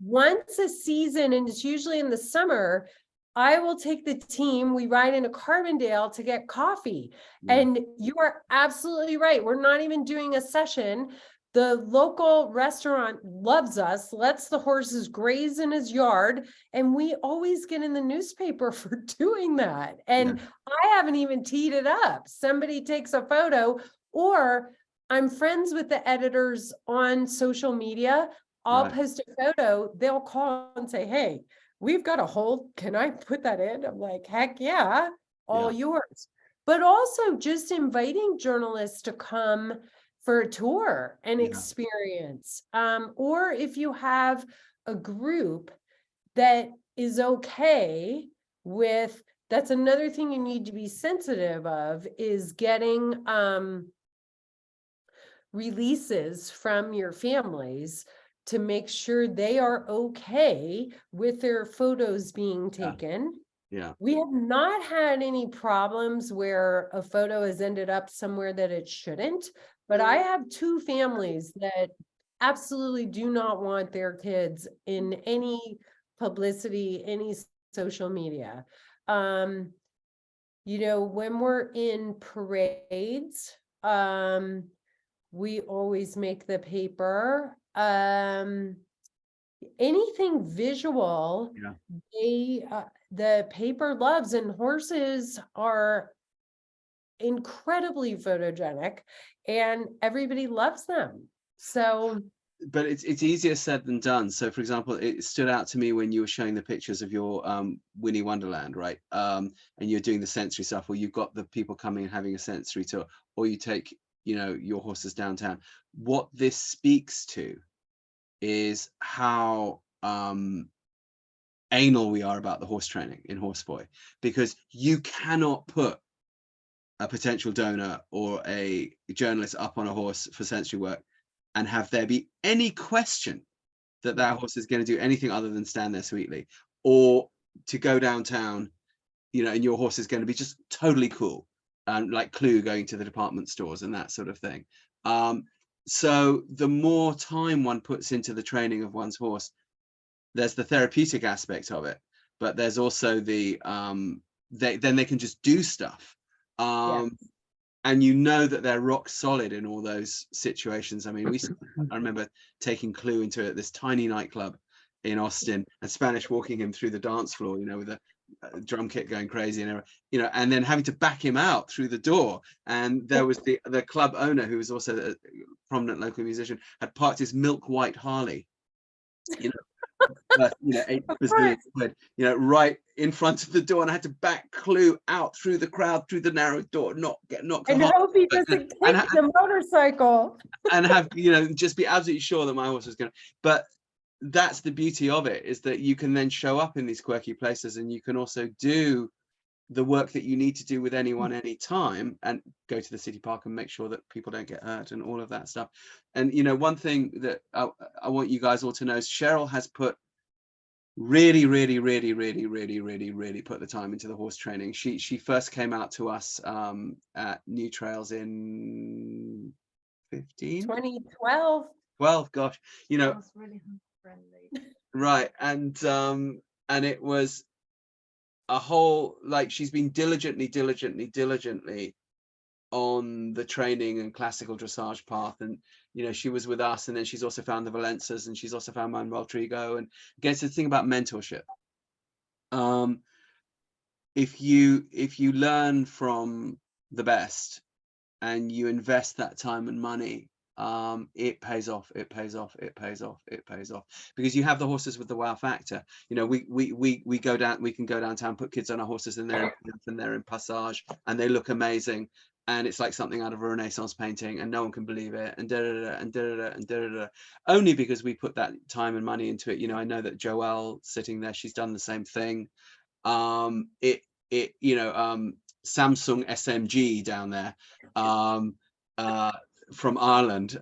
once a season, and it's usually in the summer, I will take the team, we ride into Carbondale to get coffee. And you are absolutely right. We're not even doing a session. The local restaurant loves us, lets the horses graze in his yard, and we always get in the newspaper for doing that. And I haven't even teed it up. Somebody takes a photo, or I'm friends with the editors on social media. I'll Right. post a photo, they'll call and say, hey, we've got a hold. Can I put that in? I'm like, heck yeah, all Yeah. yours. But also just inviting journalists to come for a tour and Yeah. experience. Or if you have a group that is okay with, that's another thing you need to be sensitive of, is getting releases from your families to make sure they are okay with their photos being taken. Yeah. We have not had any problems where a photo has ended up somewhere that it shouldn't, but I have 2 families that absolutely do not want their kids in any publicity, any social media. You know, when we're in parades, we always make the paper. Anything visual, Yeah. the paper loves, and horses are incredibly photogenic and everybody loves them. So But it's easier said than done. So for example, it stood out to me when you were showing the pictures of your Winnie Wonderland, right? And you're doing the sensory stuff, or you've got the people coming and having a sensory tour, or you take, you know, your horses downtown. What this speaks to is how anal we are about the horse training in Horseboy, because you cannot put a potential donor or a journalist up on a horse for sensory work and have there be any question that that horse is going to do anything other than stand there sweetly, or to go downtown, you know, and your horse is going to be just totally cool, like Clue going to the department stores and that sort of thing. So the more time one puts into the training of one's horse, there's the therapeutic aspect of it, but there's also the then they can just do stuff. yeah. And you know that they're rock solid in all those situations. I mean, I remember taking Clue into this tiny nightclub in Austin and Spanish walking him through the dance floor, you know, with a drum kit going crazy and you know, and then having to back him out through the door. And there was the club owner, who was also a prominent local musician, had parked his milk white Harley, you know, you know, 8 bazillion quid, you know, right in front of the door, and I had to back Clue out through the crowd, through the narrow door, not And hope he doesn't kick the motorcycle. and have, you know, just be absolutely sure that my horse was going to. But that's the beauty of it, is that you can then show up in these quirky places, and you can also do the work that you need to do with anyone, anytime, and go to the city park and make sure that people don't get hurt and all of that stuff. And, you know, one thing that I want you guys all to know is Sheryl has put really put the time into the horse training. She first came out to us at New Trails in 2012. 12, gosh, you know. Sounds really friendly. Right. And it was a whole, like, she's been diligently on the training and classical dressage path. And, you know, she was with us, and then she's also found the Valensas, and she's also found Manuel Trigo. And again, it's the thing about mentorship. If you learn from the best and you invest that time and money, it pays off, because you have the horses with the wow factor. You know, we can go downtown, put kids on our horses, and they're in passage, and they look amazing, and it's like something out of a Renaissance painting, and no one can believe it, and only because we put that time and money into it. You know, I know that Joelle sitting there, she's done the same thing. You know, Samsung SMG down there, from Ireland,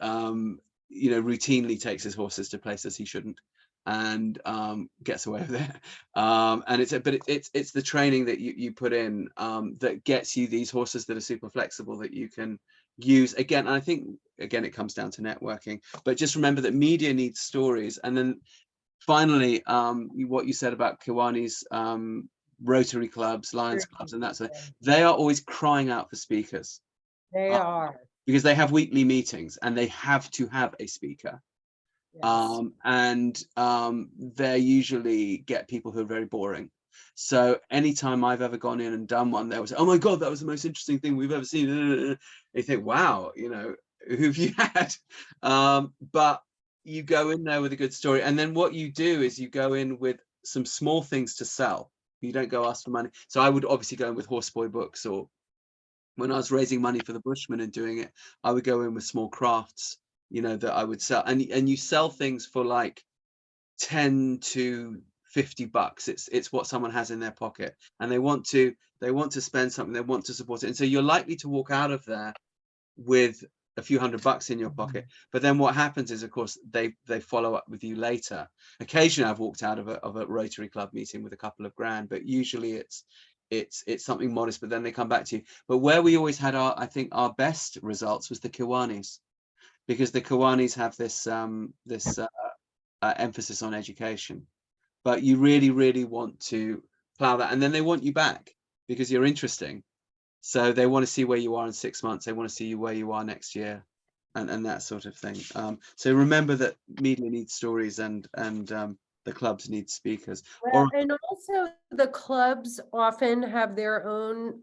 you know, routinely takes his horses to places he shouldn't, and gets away with it. And it's the training that you put in that gets you these horses that are super flexible, that you can use again. And I think again it comes down to networking, but just remember that media needs stories. And then finally, what you said about Kiwani's Rotary clubs, Lions clubs, and that's they are always crying out for speakers. They are, because they have weekly meetings and they have to have a speaker. yes. And they usually get people who are very boring. So anytime I've ever gone in and done one, they was, oh my God, that was the most interesting thing we've ever seen. And you think, wow, you know, who've you had? But you go in there with a good story, and then what you do is you go in with some small things to sell. You don't go ask for money. So I would obviously go in with horseboy books, or when I was raising money for the Bushmen and doing it, I would go in with small crafts, you know, that I would sell. And you sell things for like 10 to 50 bucks. It's what someone has in their pocket, and they want to spend something, they want to support it. And so you're likely to walk out of there with a few $100 in your pocket. But then what happens is, of course, they follow up with you later. Occasionally I've walked out of a Rotary Club meeting with a couple of grand, but usually it's something modest, but then they come back to you. But where we always had I think our best results was the Kiwanis, because the Kiwanis have this emphasis on education. But you really want to plow that, and then they want you back because you're interesting. So they want to see where you are in 6 months. They want to see where you are next year, and that sort of thing. So remember that media needs stories, and the clubs need speakers. Well, and also the clubs often have their own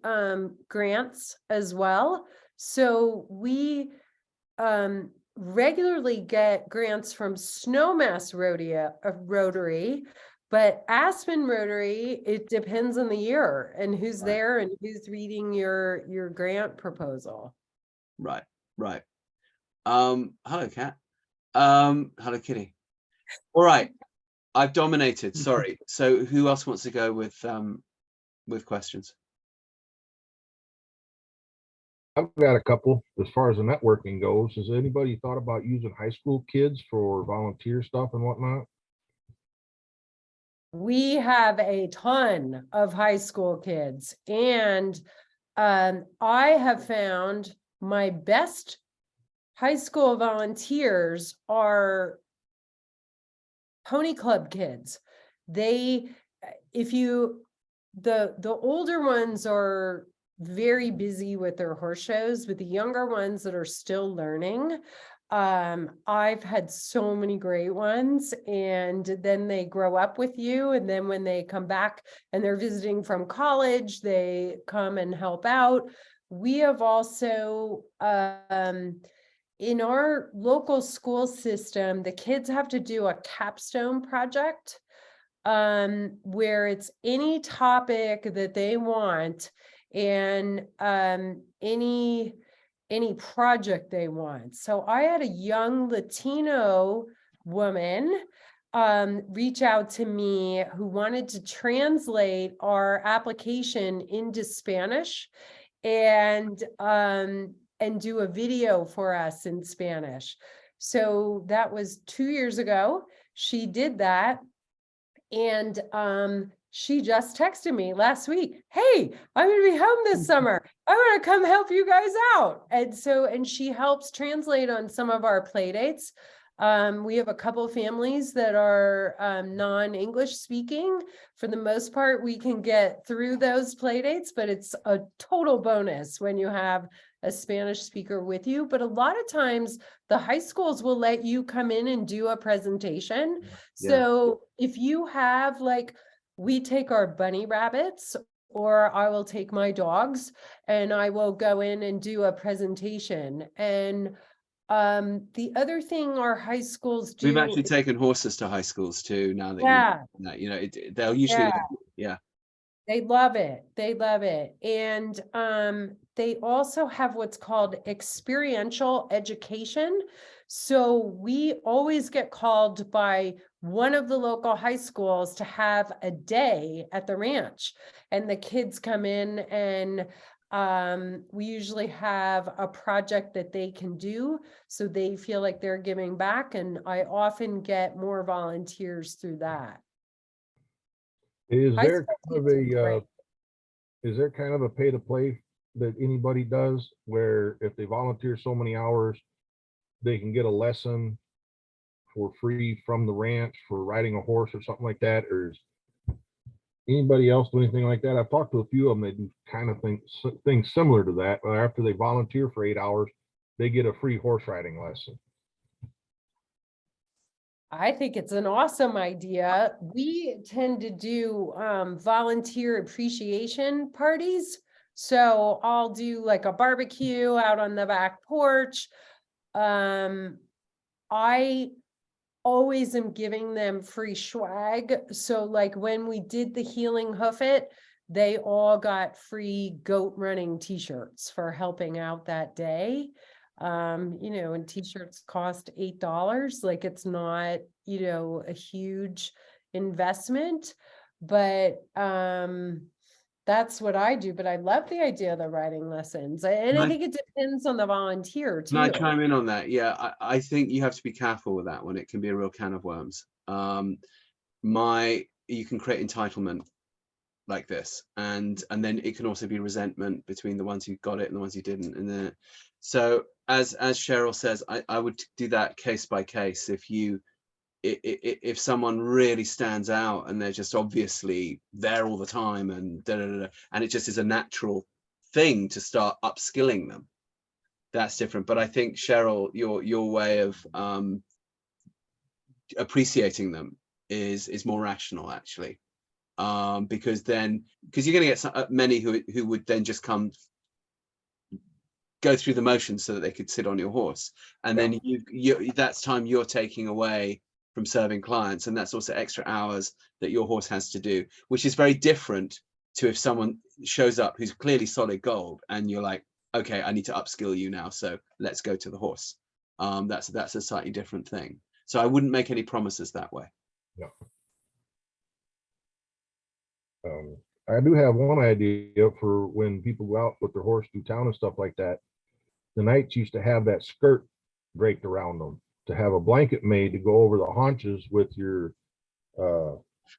grants as well. So we regularly get grants from Snowmass Rotary, but Aspen Rotary, it depends on the year and who's there and who's reading your grant proposal. Right. Hello, Kat. Hello, Kitty. All right. I've dominated. Sorry. So who else wants to go with questions? I've got a couple. As far as the networking goes, has anybody thought about using high school kids for volunteer stuff and whatnot? We have a ton of high school kids, and I have found my best high school volunteers are pony club kids. The older ones are very busy with their horse shows, but the younger ones that are still learning, I've had so many great ones, and then they grow up with you, and then when they come back and they're visiting from college, they come and help out. We have also in our local school system, the kids have to do a capstone project where it's any topic that they want, and any project they want. So I had a young Latino woman reach out to me who wanted to translate our application into Spanish and do a video for us in Spanish. So that was 2 years ago. She did that. And she just texted me last week, hey, I'm going to be home this summer. I want to come help you guys out. And she helps translate on some of our play dates. We have a couple of families that are non-English speaking. For the most part, we can get through those play dates, but it's a total bonus when you have a Spanish speaker with you. But a lot of times the high schools will let you come in and do a presentation. Yeah. So if you have, like, we take our bunny rabbits, or I will take my dogs and I will go in and do a presentation. And the other thing our high schools do. We've actually taken horses to high schools too. Now that you know, they'll usually They love it. They love it. And they also have what's called experiential education. So we always get called by one of the local high schools to have a day at the ranch. And the kids come in, and we usually have a project that they can do, so they feel like they're giving back. And I often get more volunteers through that. Is there kind of a pay to play that anybody does, where if they volunteer so many hours, they can get a lesson for free from the ranch for riding a horse or something like that? Or is anybody else do anything like that? I've talked to a few of them. They do kind of things similar to that, where after they volunteer for 8 hours, they get a free horse riding lesson. I think it's an awesome idea. We tend to do volunteer appreciation parties. So I'll do like a barbecue out on the back porch. I always am giving them free swag. So like when we did the Healing Hoof It, they all got free goat running t-shirts for helping out that day. You know, and t-shirts cost $8. Like it's not, you know, a huge investment, but that's what I do. But I love the idea of the writing lessons. And I think it depends on the volunteer too. Can I chime in on that? Yeah, I think you have to be careful with that one. It can be a real can of worms. You can create entitlement like this, and then it can also be resentment between the ones who got it and the ones who didn't. And then, so as Sheryl says, I would do that case by case. If someone really stands out and they're just obviously there all the time and and it just is a natural thing to start upskilling them, that's different. But I think, Sheryl, your way of appreciating them is more rational, actually, because you're going to get many who would then just go through the motions so that they could sit on your horse, and then that's time you're taking away from serving clients, and that's also extra hours that your horse has to do, which is very different to if someone shows up who's clearly solid gold and you're like, okay, I need to upskill you now, so let's go to the horse. That's a slightly different thing. So I wouldn't make any promises that way. Yeah. I do have one idea for when people go out with their horse through town and stuff like that. The knights used to have that skirt draped around them, to have a blanket made to go over the haunches with your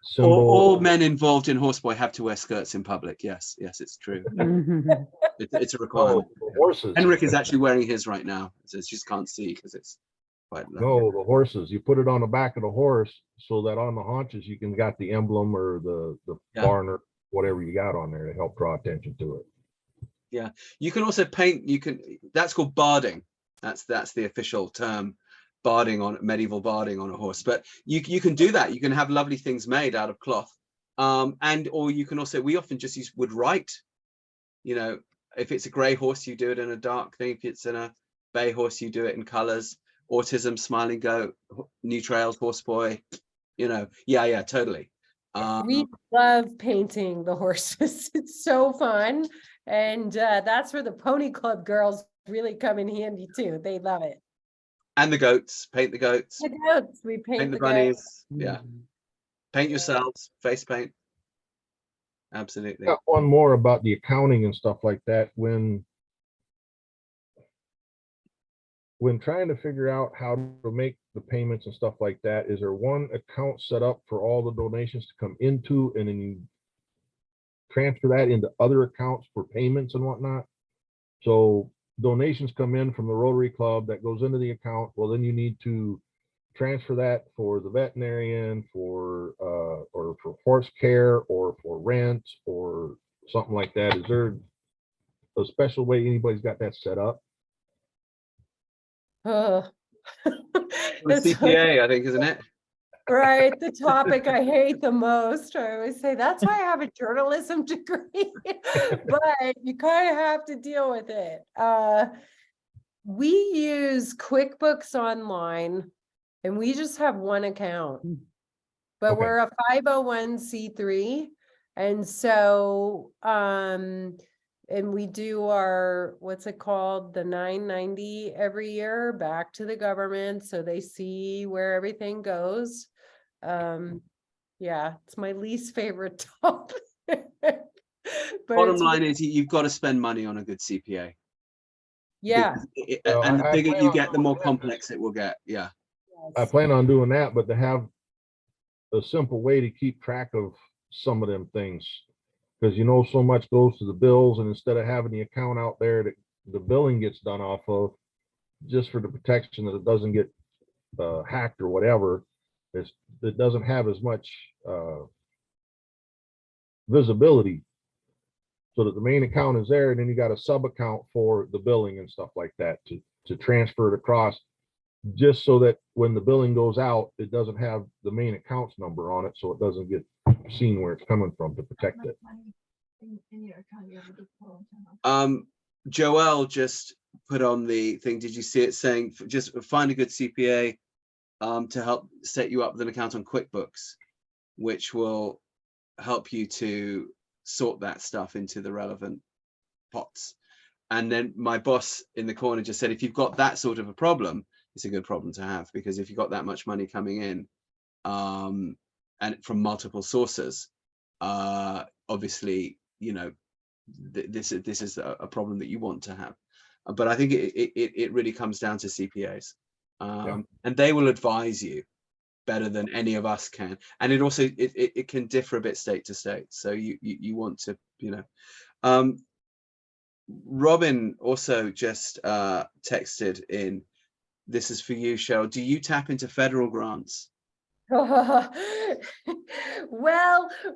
symbol. All men involved in horseboy have to wear skirts in public. Yes, it's true. It's a requirement. The horses. Henrik is actually wearing his right now. So you just can't see because it's quite low. No, the horses. You put it on the back of the horse so that on the haunches you can got the emblem or the barn or whatever you got on there to help draw attention to it. Yeah, you can also paint. That's called barding. That's the official term. Medieval barding on a horse, but you can do that. You can have lovely things made out of cloth, or you can also, we often just use wood write. You know, if it's a grey horse, you do it in a dark thing. If it's in a bay horse, you do it in colors. Autism, smiling goat, new trails, horseboy. You know, yeah, totally. We love painting the horses. It's so fun, and that's where the Pony Club girls really come in handy too. They love it. And the goats, paint the goats. The goats, we paint the bunnies. goats. Yeah. Paint yourselves, face paint. Absolutely. Got one more about the accounting and stuff like that. When trying to figure out how to make the payments and stuff like that, is there one account set up for all the donations to come into, and then you transfer that into other accounts for payments and whatnot? So donations come in from the Rotary Club, that goes into the account. Well, then you need to transfer that for the veterinarian, or for horse care, or for rent, or something like that. Is there a special way anybody's got that set up? The CPA, I think, isn't it? Right, the topic I hate the most. I always say that's why I have a journalism degree, but you kind of have to deal with it. We use QuickBooks Online, and we just have one account, but Okay. we're a 501c3, and so and we do our, what's it called, the 990 every year back to the government, so they see where everything goes. Yeah, it's my least favorite topic. Bottom line is you've got to spend money on a good CPA. Yeah. And the bigger plan you on get, the doing more that. complex it will get. Yeah. I plan on doing that, but to have a simple way to keep track of some of them things, because so much goes to the bills, and instead of having the account out there that the billing gets done off of, just for the protection that it doesn't get hacked or whatever, it doesn't have as much visibility, so that the main account is there, and then you got a sub account for the billing and stuff like that to transfer it across, just so that when the billing goes out, it doesn't have the main account's number on it, so it doesn't get seen where it's coming from, to protect it. Joelle just put on the thing, did you see it saying just find a good CPA to help set you up with an account on QuickBooks, which will help you to sort that stuff into the relevant pots. And then my boss in the corner just said, if you've got that sort of a problem, it's a good problem to have, because if you've got that much money coming in and from multiple sources, obviously, you know, this is a problem that you want to have. But I think it really comes down to CPAs, and they will advise you better than any of us can. And it also it can differ a bit state to state. So you want to, you know. Robin also just texted in. This is for you, Sheryl. Do you tap into federal grants? Well,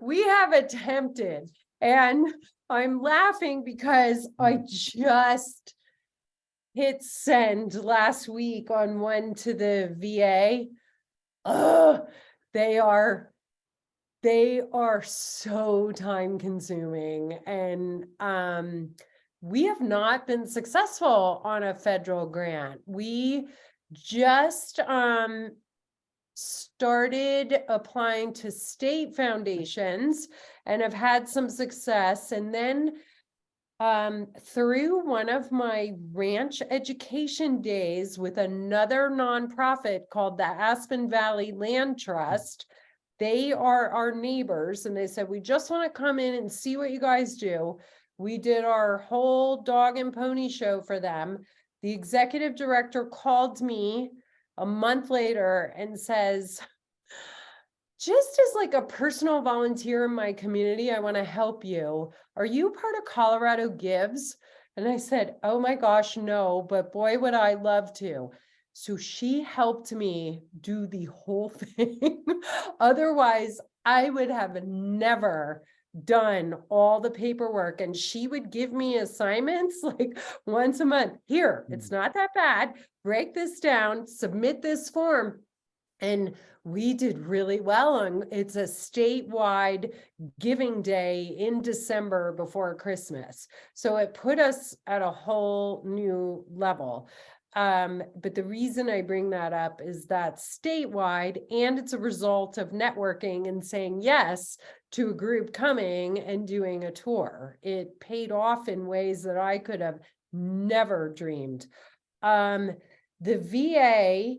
we have attempted, and I'm laughing because I just hit send last week on one to the VA. They are so time consuming, and we have not been successful on a federal grant. We just started applying to state foundations and have had some success. And then through one of my ranch education days with another nonprofit called the Aspen Valley Land Trust, they are our neighbors, and they said, we just want to come in and see what you guys do. We did our whole dog and pony show for them. The executive director called me a month later and says, just as like a personal volunteer in my community, I want to help you. Are you part of Colorado Gives? And I said, oh my gosh, no, but boy, would I love to. So she helped me do the whole thing. Otherwise, I would have never done all the paperwork, and she would give me assignments like once a month. Here, it's not that bad. Break this down, submit this form. And we did really well on, it's a statewide giving day in December before Christmas. So it put us at a whole new level. But the reason I bring that up is that statewide, and it's a result of networking and saying yes to a group coming and doing a tour. It paid off in ways that I could have never dreamed. The VA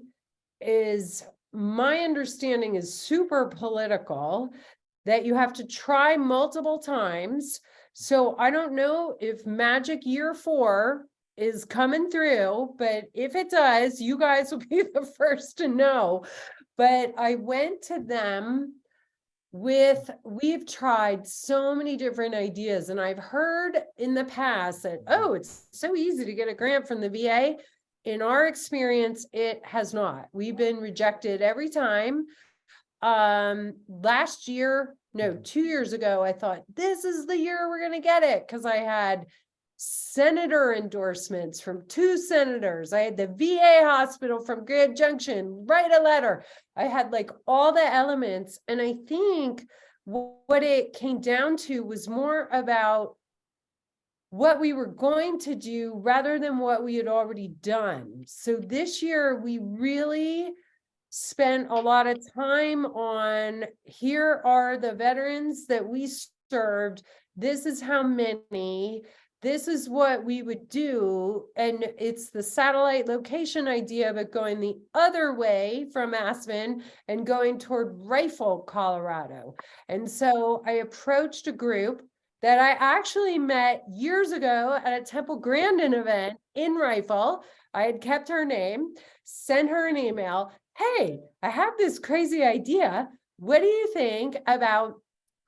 is, my understanding is super political, that you have to try multiple times. So I don't know if magic year 4 is coming through, but if it does, you guys will be the first to know. But I went to them with, we've tried so many different ideas, and I've heard in the past that, oh, it's so easy to get a grant from the VA. In our experience, it has not. We've been rejected every time. Last year, no, 2 years ago, I thought this is the year we're going to get it, because I had senator endorsements from 2 senators. I had the VA hospital from Grand Junction write a letter. I had like all the elements. And I think what it came down to was more about what we were going to do rather than what we had already done. So this year we really spent a lot of time on, here are the veterans that we served. This is how many. This is what we would do. And it's the satellite location idea, but going the other way from Aspen and going toward Rifle, Colorado. And so I approached a group that I actually met years ago at a Temple Grandin event in Rifle. I had kept her name, sent her an email. Hey, I have this crazy idea. What do you think about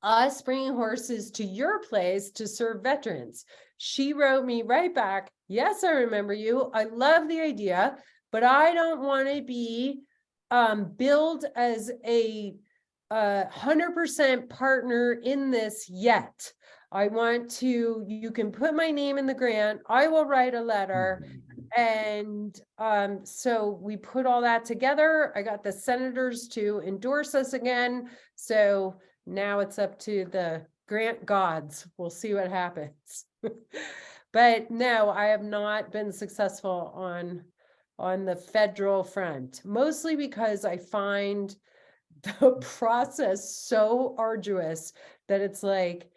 us bringing horses to your place to serve veterans? She wrote me right back, yes, I remember you. I love the idea, but I don't want to be billed as a 100% partner in this yet. I want to, you can put my name in the grant. I will write a letter. And so we put all that together. I got the senators to endorse us again. So now it's up to the grant gods. We'll see what happens. But no, I have not been successful on the federal front, mostly because I find the process so arduous that it's like,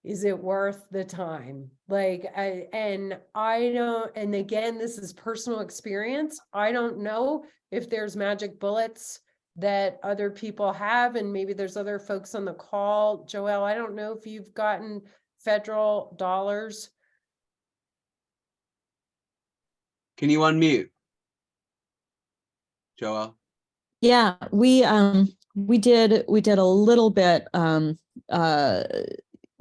is it worth the time? Like, and again, this is personal experience. I don't know if there's magic bullets that other people have, and maybe there's other folks on the call. Joelle, I don't know if you've gotten federal dollars. Can you unmute, Joelle? Yeah, we did a little bit.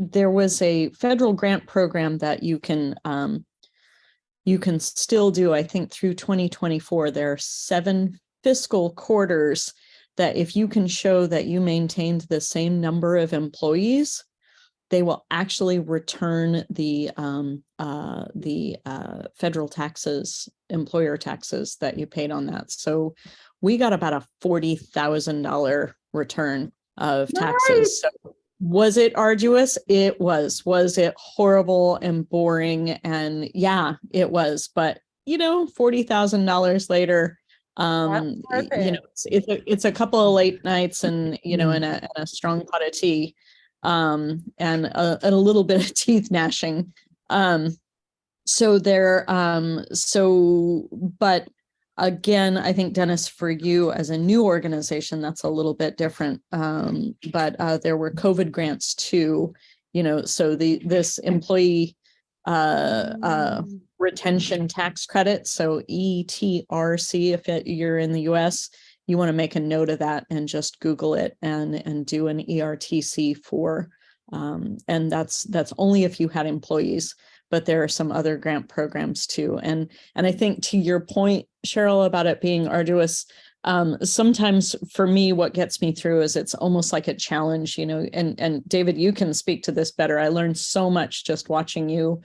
There was a federal grant program that you can still do, I think, through 2024. There are 7 fiscal quarters that if you can show that you maintained the same number of employees, they will actually return the federal taxes, employer taxes that you paid on that. So we got about a $40,000 return of taxes. Nice. So was it arduous? It was. Was it horrible and boring? And yeah, it was. But you know, $40,000 later, it's a couple of late nights and and a strong pot of tea, and a little bit of teeth gnashing. But again, I think, Dennis, for you as a new organization, that's a little bit different. But there were COVID grants too, so this employee retention tax credit. So ETRC, if you're in the US, you want to make a note of that and just Google it and do an ERTC for, and that's only if you had employees, but there are some other grant programs too. And I think to your point, Sheryl, about it being arduous, sometimes for me, what gets me through is it's almost like a challenge, and David, you can speak to this better. I learned so much just watching you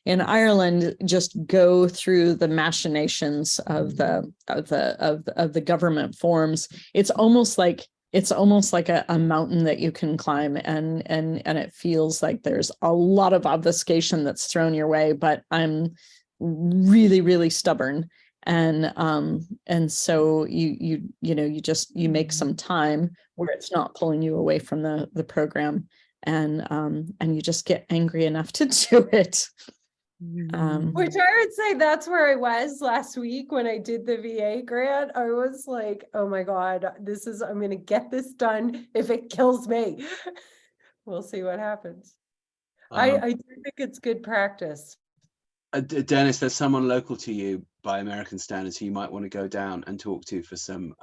in Ireland just go through the machinations of the government forms. It's almost like a mountain that you can climb, and it feels like there's a lot of obfuscation that's thrown your way, but I'm really, really stubborn. And so you make some time where it's not pulling you away from the program, and you just get angry enough to do it. Which I would say that's where I was last week when I did the VA grant. I was like, oh my God, I'm going to get this done if it kills me. We'll see what happens. I do think it's good practice. Dennis, there's someone local to you by American standards who you might want to go down and talk to for some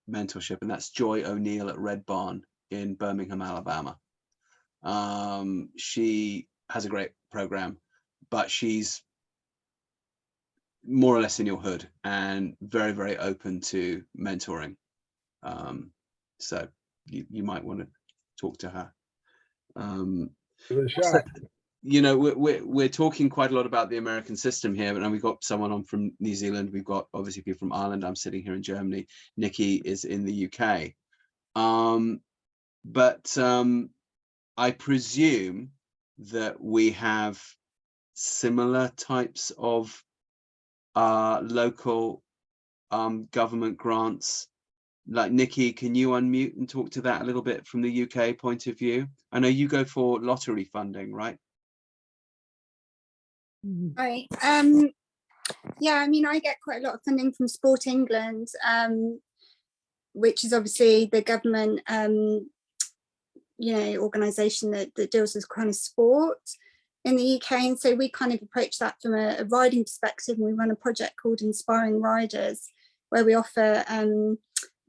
mentorship, and that's Joy O'Neill at Red Barn in Birmingham, Alabama. She has a great program, but she's more or less in your hood and very, very open to mentoring. So you might want to talk to her. So, we're talking quite a lot about the American system here, but now we've got someone on from New Zealand. We've got obviously people from Ireland. I'm sitting here in Germany. Nikki is in the UK. But I presume that we have similar types of local government grants. Like, Nikki, can you unmute and talk to that a little bit from the UK point of view? I know you go for lottery funding, right? Right. Yeah, I mean, I get quite a lot of funding from Sport England, which is obviously the government organisation that deals with kind of sport in the UK. And so we kind of approach that from a riding perspective, and we run a project called Inspiring Riders, where we offer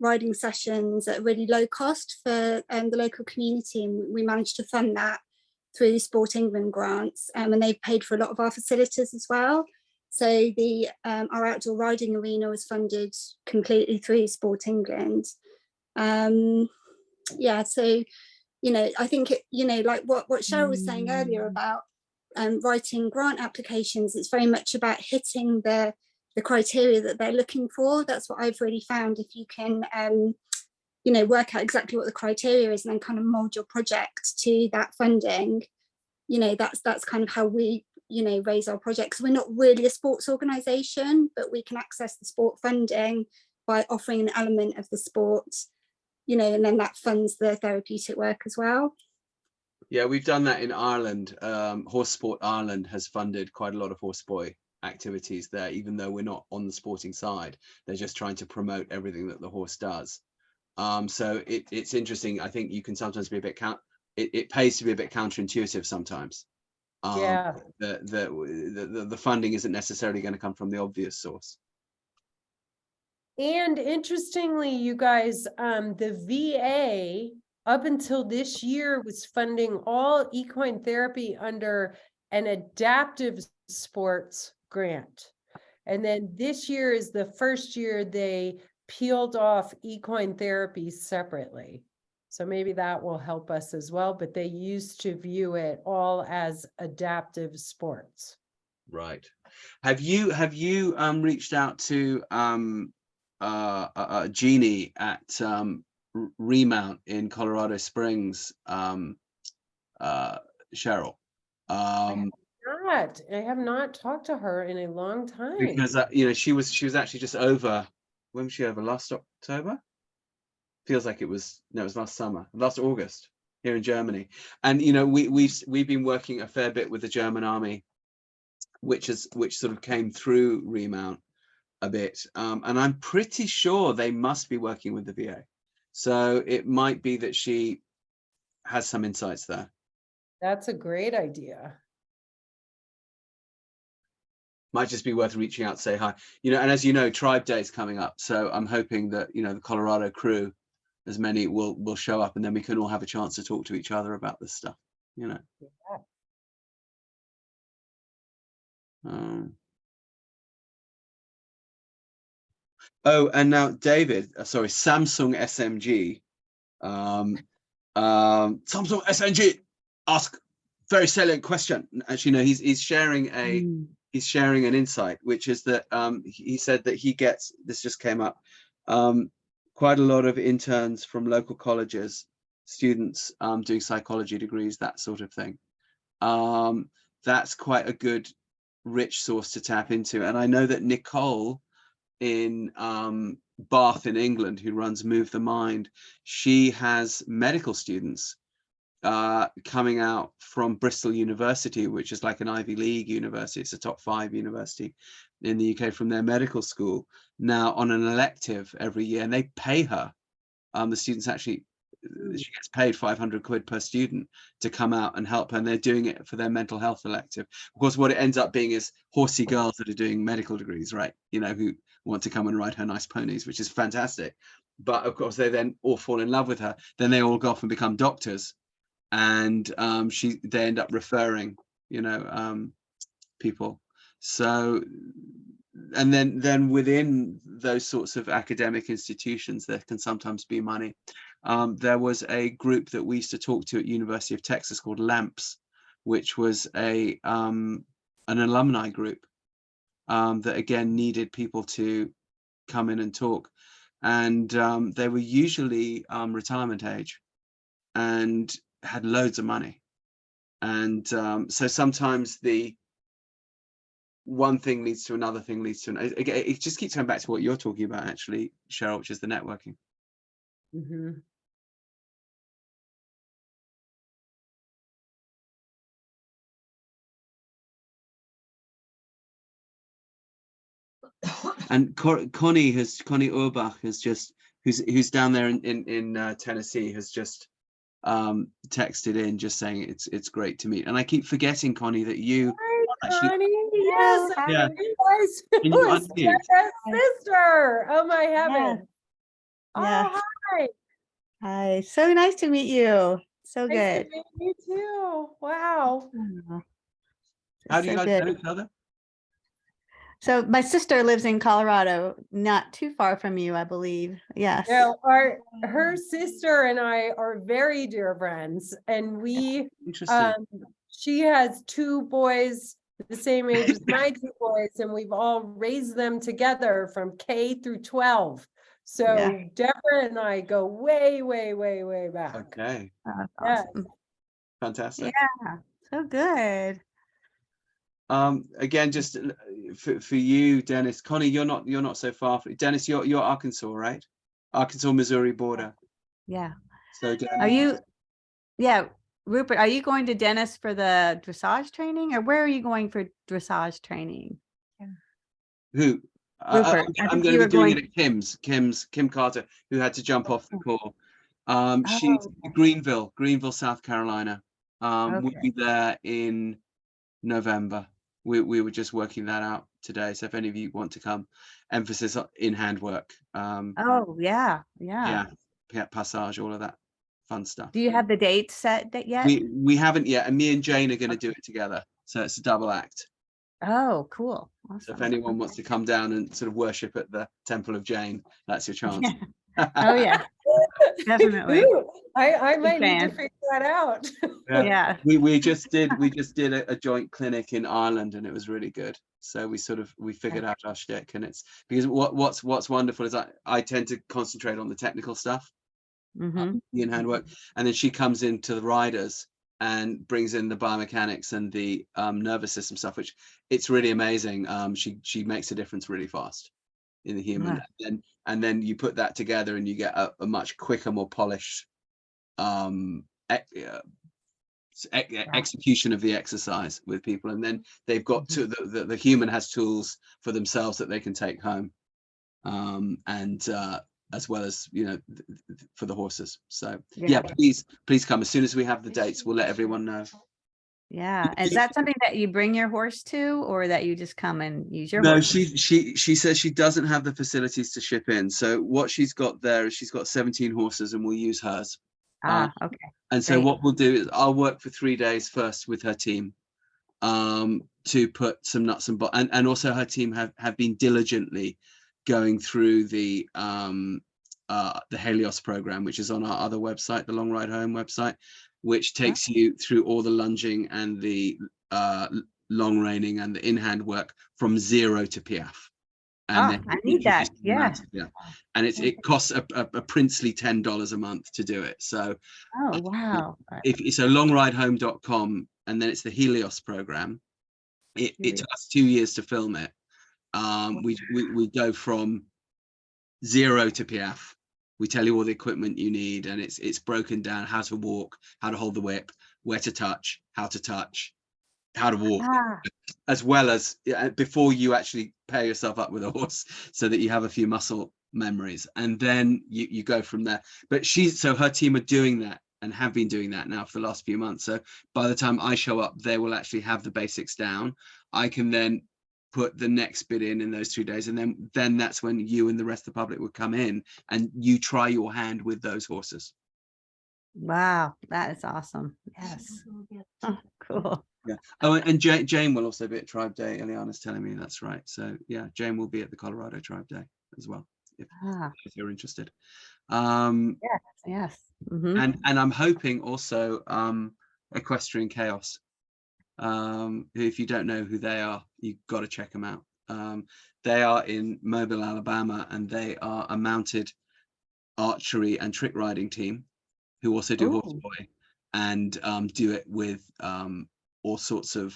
riding sessions at really low cost for the local community, and we managed to fund that through Sport England grants, and they've paid for a lot of our facilities as well. So the our outdoor riding arena was funded completely through Sport England. Yeah, so I think like what Sheryl was saying earlier about writing grant applications, it's very much about hitting the criteria that they're looking for. That's what I've really found. If you can work out exactly what the criteria is and then kind of mold your project to that funding, you know, that's kind of how we, you know, raise our projects. We're not really a sports organisation, but we can access the sport funding by offering an element of the sport, you know, and then that funds the therapeutic work as well. Yeah, we've done that in Ireland. Horse Sport Ireland has funded quite a lot of horse boy activities there, even though we're not on the sporting side. They're just trying to promote everything that the horse does. So it's interesting. I think you can sometimes be a bit it pays to be a bit counterintuitive sometimes. Yeah. The funding isn't necessarily going to come from the obvious source. And interestingly, you guys, the VA up until this year was funding all equine therapy under an adaptive sports grant. And then this year is the first year they peeled off equine therapy separately. So maybe that will help us as well, but they used to view it all as adaptive sports. Right. Have you reached out to Jeannie at Remount in Colorado Springs, Cheryl? I have not talked to her in a long time. Because you know, she was actually just over. When was she over? Last October? Feels like it was. No, it was last summer, last August, here in Germany. And you know, we've been working a fair bit with the German army, which sort of came through Remount a bit, and I'm pretty sure they must be working with the VA. So it might be that she has some insights there. That's a great idea. Might just be worth reaching out to say hi. You know, and as you know, Tribe Day is coming up, so I'm hoping that, you know, the Colorado crew, as many will show up, and then we can all have a chance to talk to each other about this stuff, you know. Yeah. Oh, and now David, sorry, Samsung SMG, Samsung SMG ask very salient question. Actually, no, he's sharing he's sharing an insight, which is that he said that he gets, this just came up, quite a lot of interns from local colleges, students doing psychology degrees, that sort of thing. That's quite a good, rich source to tap into. And I know that Nicole in Bath in England, who runs Move the Mind, she has medical students coming out from Bristol University, which is like an Ivy League university. It's a top 5 university in the UK, from their medical school, now on an elective every year, and they pay her. The students actually, she gets paid 500 quid per student to come out and help her, and they're doing it for their mental health elective. Of course, what it ends up being is horsey girls that are doing medical degrees, right? You know, who want to come and ride her nice ponies, which is fantastic. But of course, they then all fall in love with her. Then they all go off and become doctors. And they end up referring, you know, people. So, and then within those sorts of academic institutions, there can sometimes be money. There was a group that we used to talk to at University of Texas called LAMPS, which was an alumni group that again needed people to come in and talk. And they were usually retirement age and had loads of money. And so sometimes the one thing leads to another thing leads to another. It just keeps going back to what you're talking about, actually, Cheryl, which is the networking. Mm-hmm. And Connie Urbach has just, who's down there in Tennessee, has just texted in just saying it's great to meet. And I keep forgetting, Connie, that you actually, Connie, yes, yeah, you guys sister. Oh my heaven. Yeah. Oh, hi. Hi, so nice to meet you. So Nice good. to meet you too. Wow. Oh, how do you so guys know good. each other? So my sister lives in Colorado, not too far from you, I believe. Yes. Yeah, her sister and I are very dear friends, and we Interesting. she has 2 boys the same age as my 2 boys, and we've all raised them together from K through 12. So Yeah. Deborah and I go way, way, way, way back. Okay, Oh, that's Yes. awesome. fantastic. Yeah. So good. Again, just for you, Dennis, Connie, you're not so far. Dennis, you're Arkansas, right? Arkansas, Missouri border. Yeah. So Are you, yeah, Rupert, are you going to Dennis for the dressage training, or where are you going for dressage training? who? Rupert, I I'm think going you to were be doing going. it at Kim Carter, who had to jump off the call. She's okay. Greenville, South Carolina. We'll Okay. be there in November. We were just working that out today. So if any of you want to come, emphasis in handwork. Oh, yeah. Yeah, passage, all of that fun stuff. Do you have the date set that yet? We haven't yet, and me and Jane are going to do it together. So it's a double act. Oh, cool. So if Awesome. anyone wants to come down and sort of worship at the Temple of Jane, that's your chance. Oh, yeah. Definitely. Ooh, I might need to fan. figure that out. Yeah. We just did a joint clinic in Ireland, and it was really good. So we figured out our shtick, and it's because what's wonderful is I tend to concentrate on the technical stuff, in handwork, and then she comes into the riders and brings in the biomechanics and the nervous system stuff, which it's really amazing. She makes a difference really fast in the human, and then you put that together and you get a much quicker, more polished execution of the exercise with people, and then they've got to the human has tools for themselves that they can take home, and as well as for the horses. So yeah, please come as soon as we have the dates. We'll let everyone know. Yeah. Is that something that you bring your horse to, or that you just come and use your No, horse? she says she doesn't have the facilities to ship in. So what she's got there is she's got 17 horses, and we'll use hers. Okay. And so Great. what we'll do is I'll work for 3 days first with her team, to put some nuts and bolts, and also her team have been diligently going through the Helios program, which is on our other website, the Long Ride Home website, which takes you through all the lunging and the long reining and the in-hand work from 0 to Piaffe. And then I need that. Yeah. And it costs a princely $10 a month to do it. So Oh, wow. so longridehome.com, and then it's the Helios program. It took us 2 years to film it. We go from 0 to Piaffe. We tell you all the equipment you need, and it's broken down: how to walk, how to hold the whip, where to touch, how to walk, as well as before you actually pair yourself up with a horse, so that you have a few muscle memories, and then you go from there. But her team are doing that and have been doing that now for the last few months. So by the time I show up, they will actually have the basics down. I can then put the next bit in those 2 days, and then that's when you and the rest of the public would come in and you try your hand with those horses. Wow, that is awesome. Yes. Oh, cool. Yeah. Oh, and Jane will also be at Tribe Day. Ileana's telling me that's right. So yeah, Jane will be at the Colorado Tribe Day as well, if you're interested. Yes. And I'm hoping also Equestrian Chaos. If you don't know who they are, you've got to check them out. They are in Mobile, Alabama, and they are a mounted archery and trick riding team who also do horse boy, and do it with all sorts of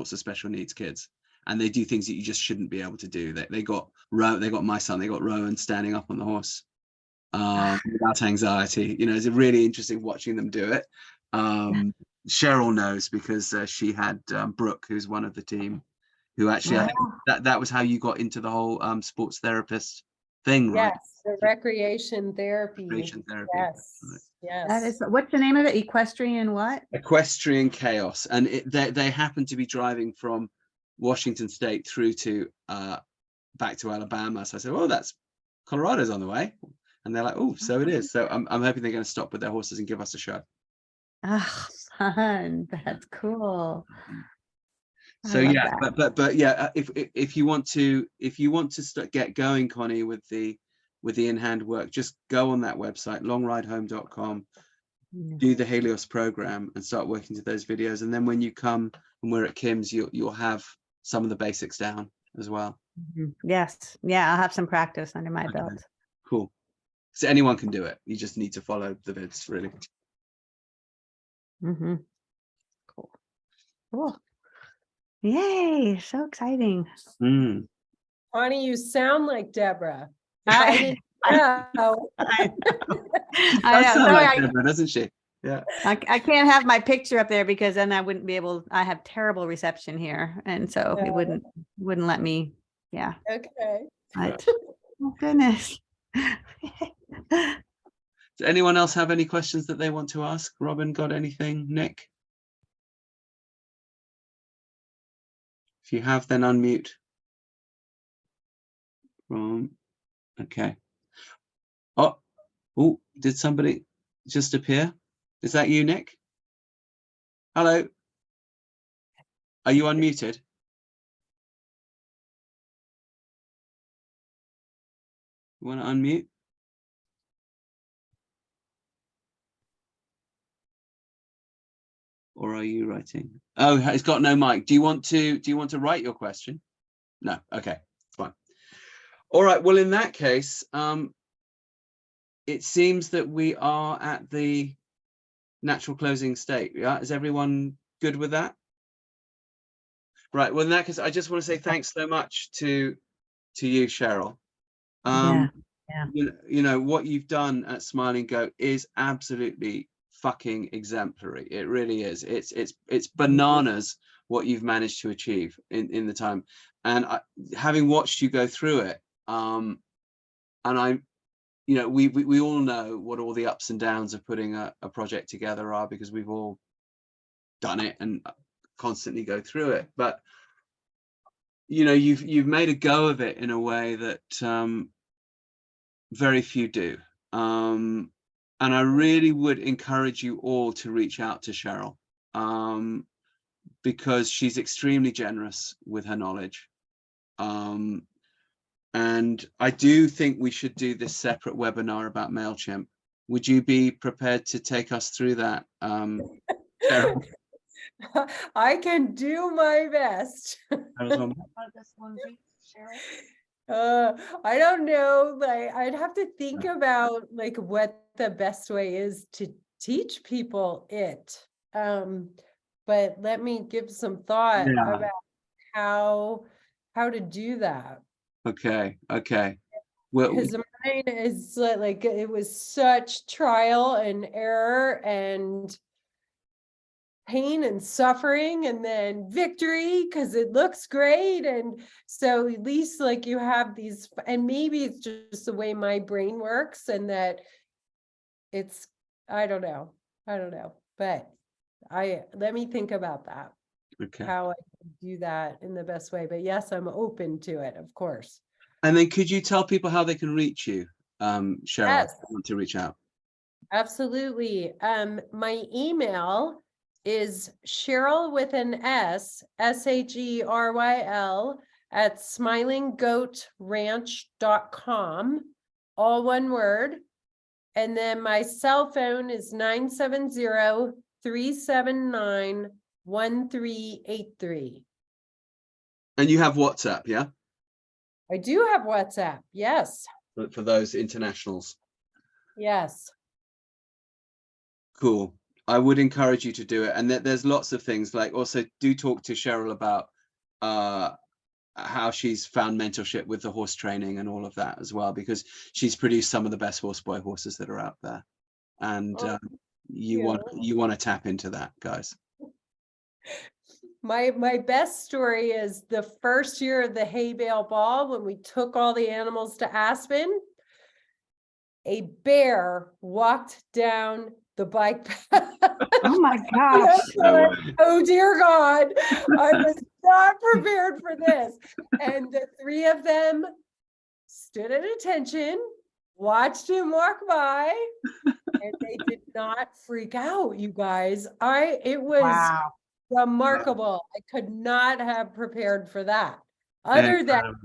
special needs kids, and they do things that you just shouldn't be able to do. They got my son, they got Rowan standing up on the horse without anxiety. It's really interesting watching them do it. Sheryl knows because she had Brooke, who's one of the team, who actually I think that was how you got into the whole sports therapist thing, right? Yes, the recreation therapy. Recreation therapy. Yes, Right. yes. That is, what's the name of it? Equestrian what? Equestrian Chaos, and they happen to be driving from Washington State through to back to Alabama. So I said, "Oh, that's Colorado's on the way," and they're like, "Oh, so it is." So I'm hoping they're going to stop with their horses and give us a show. Oh, fun. That's cool. So yeah, but yeah, if you want to get going, Connie, with the in-hand work, just go on that website, longridehome.com, do the Helios program and start working to those videos, and then when you come and we're at Kim's, you'll have some of the basics down as well. Yes. Yeah, I'll have some practice under my belt. Cool. So anyone can do it. You just need to follow the vids, really. Cool. Yay, so exciting. Mm. Connie, you sound like Deborah. If I- I didn't know. I She I does know. sound Sorry, like Deborah, doesn't she? Yeah. I can't have my picture up there because then I wouldn't be able, I have terrible reception here. And so it Yeah. wouldn't let me, yeah. Okay. But, oh goodness. Does anyone else have any questions that they want to ask? Robin, got anything? Nick? If you have, then unmute. Okay. Oh, did somebody just appear? Is that you, Nick? Hello. Are you unmuted? You want to unmute? Or are you writing? Oh, it's got no mic. Do you want to write your question? No. Okay, fine. All right. Well, in that case, it seems that we are at the natural closing state. Yeah. Is everyone good with that? Right. Well, in that case, I just want to say thanks so much to you, Sheryl. Yeah. You know what you've done at Smiling Goat is absolutely fucking exemplary. It really is. It's bananas what you've managed to achieve in the time. And having watched you go through it, and we all know what all the ups and downs of putting a project together are, because we've all done it and constantly go through it. But you've made a go of it in a way that very few do. And I really would encourage you all to reach out to Sheryl, because she's extremely generous with her knowledge. And I do think we should do this separate webinar about MailChimp. Would you be prepared to take us through that, Sheryl? I can do my best. I don't know, like I'd have to think about like what the best way is to teach people it. But let me give some thought about how to do that. Okay. Well, Because mine is like it was such trial and error and pain and suffering and then victory because it looks great. And so at least like you have these, and maybe it's just the way my brain works, and that it's, I don't know, but let me think about that. okay. How I can do that in the best way. But yes, I'm open to it, of course. And then could you tell people how they can reach you, Sheryl, Yes. if they want to reach out? Absolutely. My email is Sheryl with an S, SHERYL at smilinggoatranch.com, all one word. And then my cell phone is 970-379-1383. And you have WhatsApp, yeah? I do have WhatsApp. Yes. For those internationals. Yes. Cool. I would encourage you to do it. And there's lots of things, like also do talk to Sheryl about how she's found mentorship with the horse training and all of that as well, because she's produced some of the best horseboy horses that are out there. And you want to tap into that, guys. My best story is the first year of the hay bale ball, when we took all the animals to Aspen, a bear walked down the bike path. Oh my gosh. Oh dear God, I was not prepared for this. And the three of them stood at attention, watched him walk by, and they did not freak out, you guys. It was Wow. remarkable. I could not have prepared for that. Other than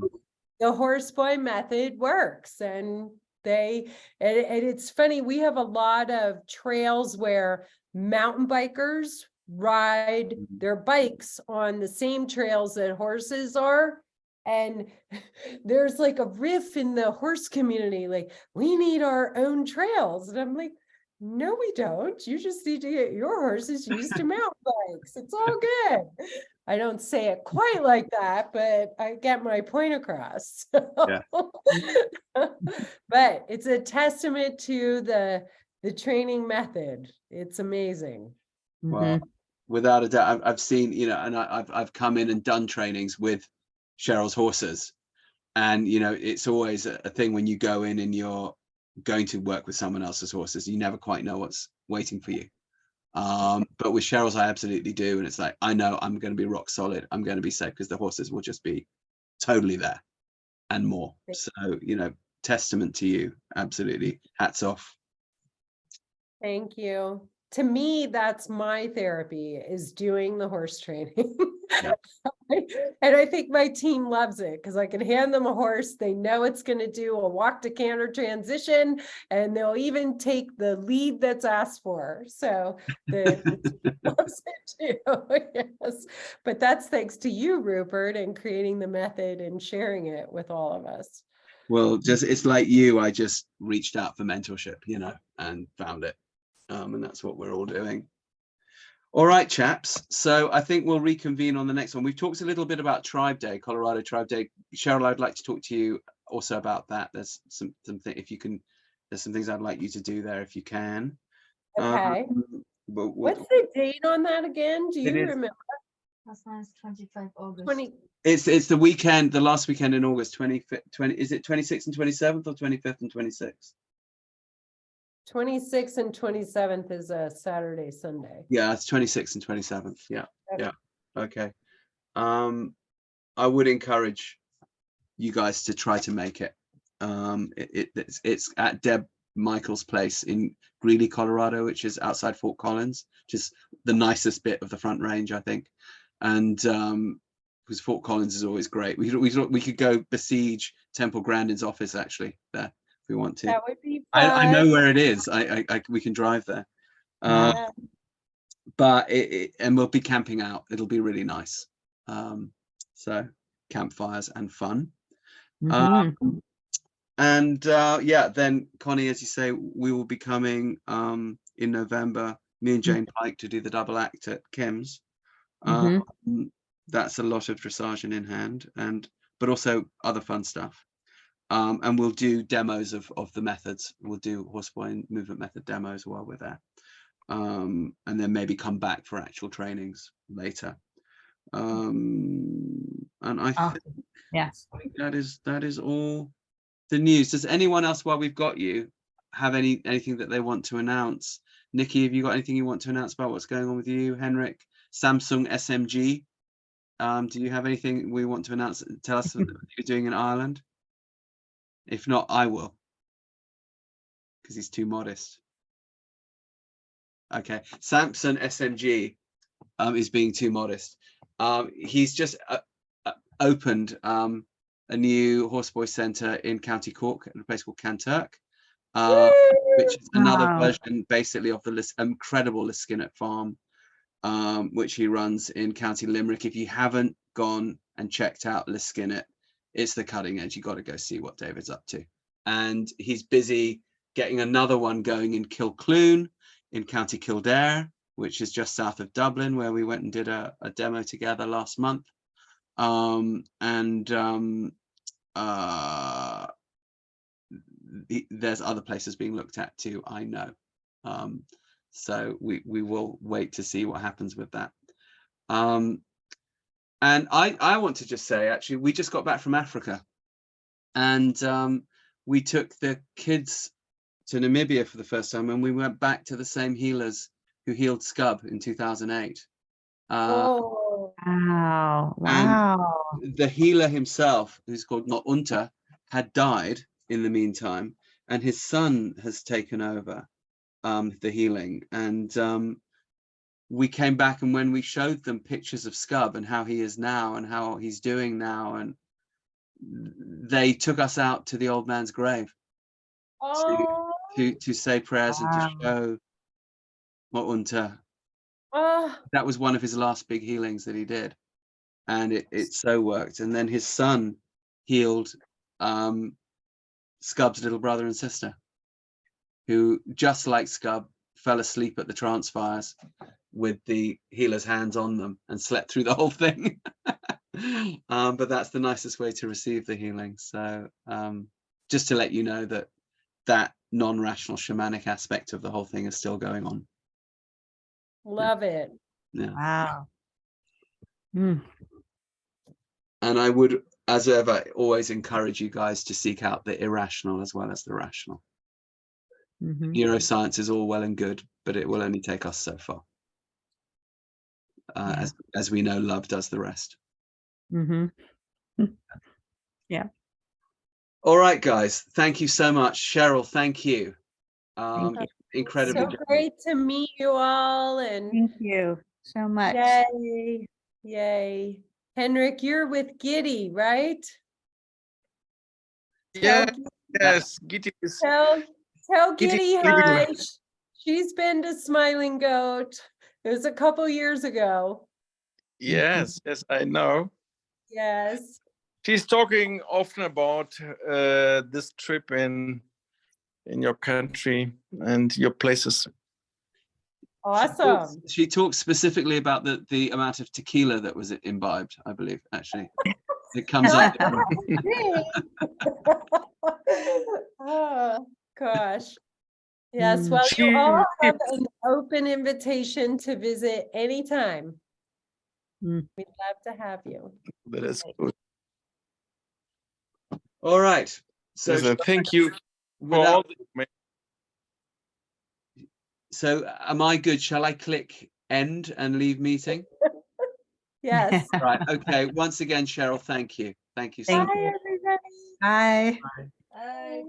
the horseboy method works, and it's funny, we have a lot of trails where mountain bikers ride their bikes on the same trails that horses are. And there's like a riff in the horse community, like, we need our own trails. And I'm like, No, we don't. You just need to get your horses used to mountain bikes. It's all good. I don't say it quite like that, but I get my point across. Yeah. But it's a testament to the training method. It's amazing. Well, Mhm. without a doubt, I've seen, you know, and I've come in and done trainings with Cheryl's horses, and you know, it's always a thing when you go in and you're going to work with someone else's horses, you never quite know what's waiting for you. But with Cheryl's, I absolutely do, and it's like, I know I'm going to be rock solid. I'm going to be safe because the horses will just be totally there and more. So, you know, testament to you. Absolutely. Hats off. Thank you. To me, that's my therapy, is doing the horse training. Yeah. And I think my team loves it because I can hand them a horse. They know it's going to do a walk to canter transition, and they'll even take the lead that's asked for. So the team loves it too. Yes. But that's thanks to you, Rupert, and creating the method and sharing it with all of us. Well, just, it's like you, I just reached out for mentorship, you know, and found it. And that's what we're all doing. All right, chaps. So I think we'll reconvene on the next one. We've talked a little bit about Tribe Day, Colorado Tribe Day. Sheryl, I'd like to talk to you also about that. There's something, if you can, there's some things I'd like you to do there if you can. Okay. But What's the date on that again? Do It you is- remember? Last night is 25 August. 20, it's the weekend, the last weekend in August, 25th, is it 26th and 27th or 25th and 26th? 26th and 27th is a Saturday, Sunday. Yeah, it's 26th and 27th. Yeah, Okay. yeah. Okay. I would encourage you guys to try to make it. It's at Deb Michael's place in Greeley, Colorado, which is outside Fort Collins, which is the nicest bit of the Front Range, I think. And because Fort Collins is always great. We could go besiege Temple Grandin's office actually there if we want to. That would be fun. I know where it is. We can drive there. Yeah. But and we'll be camping out. It'll be really nice. So campfires and fun. Mhm. And yeah, then Connie, as you say, we will be coming in November, me and Jane Pike, to do the double act at Kim's. That's a lot of dressage and in hand, but also other fun stuff. And we'll do demos of the methods. We'll do horseboy and movement method demos while we're there. And then maybe come back for actual trainings later. And I Awesome. Yes. think that is all the news. Does anyone else, while we've got you, have anything that they want to announce? Nikki, have you got anything you want to announce about what's going on with you? Henrik, Samsung SMG, do you have anything we want to announce? Tell us what you're doing in Ireland. If not, I will, because he's too modest. Okay, Samson SMG is being too modest. He's just opened a new horseboy centre in County Cork at a place called Kanturk, which is another Wow. version basically of the incredible Liskinnet farm, which he runs in County Limerick. If you haven't gone and checked out Liskinnet, it's the cutting edge. You got to go see what David's up to. And he's busy getting another one going in Kilcloon in County Kildare, which is just south of Dublin, where we went and did a demo together last month. There's other places being looked at too, I know. So we will wait to see what happens with that. And I want to just say, actually, we just got back from Africa, and we took the kids to Namibia for the first time, and we went back to the same healers who healed Scub in 2008. Oh, Wow. And Wow. the healer himself, who's called Unta, had died in the meantime, and his son has taken over the healing. And we came back, and when we showed them pictures of Scub and how he is now and how he's doing now, and they took us out to the old man's grave oh, to say prayers and to Wow. show Unta. oh, That was one of his last big healings that he did, and it so worked. And then his son healed Scub's little brother and sister, who, just like Scub, fell asleep at the trance fires with the healer's hands on them and slept through the whole thing. But that's the nicest way to receive the healing. So just to let you know that that non-rational shamanic aspect of the whole thing is still going on. Love it. Yeah. Wow. Mm. And I would, as ever, always encourage you guys to seek out the irrational as well as the rational. Mhm. Neuroscience is all well and good, but it will only take us so far. Yeah. As we know, love does the rest. Mhm. Yeah. All right, guys. Thank you so much. Cheryl, thank you. Thank you. Incredibly So generous. great to meet you all, and Thank you so much. yay, yay. Henrik, you're with Giddy, right? Yeah, Tell, yes, Gitty is tell Giddy Giddy sleeping hi. well. She's been to Smiling Goat. It was a couple years ago. Yes, yes, I know. Yes. She's talking often about this trip in your country and your places. Awesome. She talks specifically about the amount of tequila that was imbibed, I believe, actually. It comes up. Oh, gosh. Yes, Mm. well, you She, all have an open invitation to visit anytime. Mm. We'd love to have you. that is good. All right. So, Yes, and thank you for all the so am I good? Shall I click end and leave meeting? Yes. Right. Okay. Once again, Cheryl, thank you. Thank you so Thank much. Bye, you. everybody. Bye. Bye.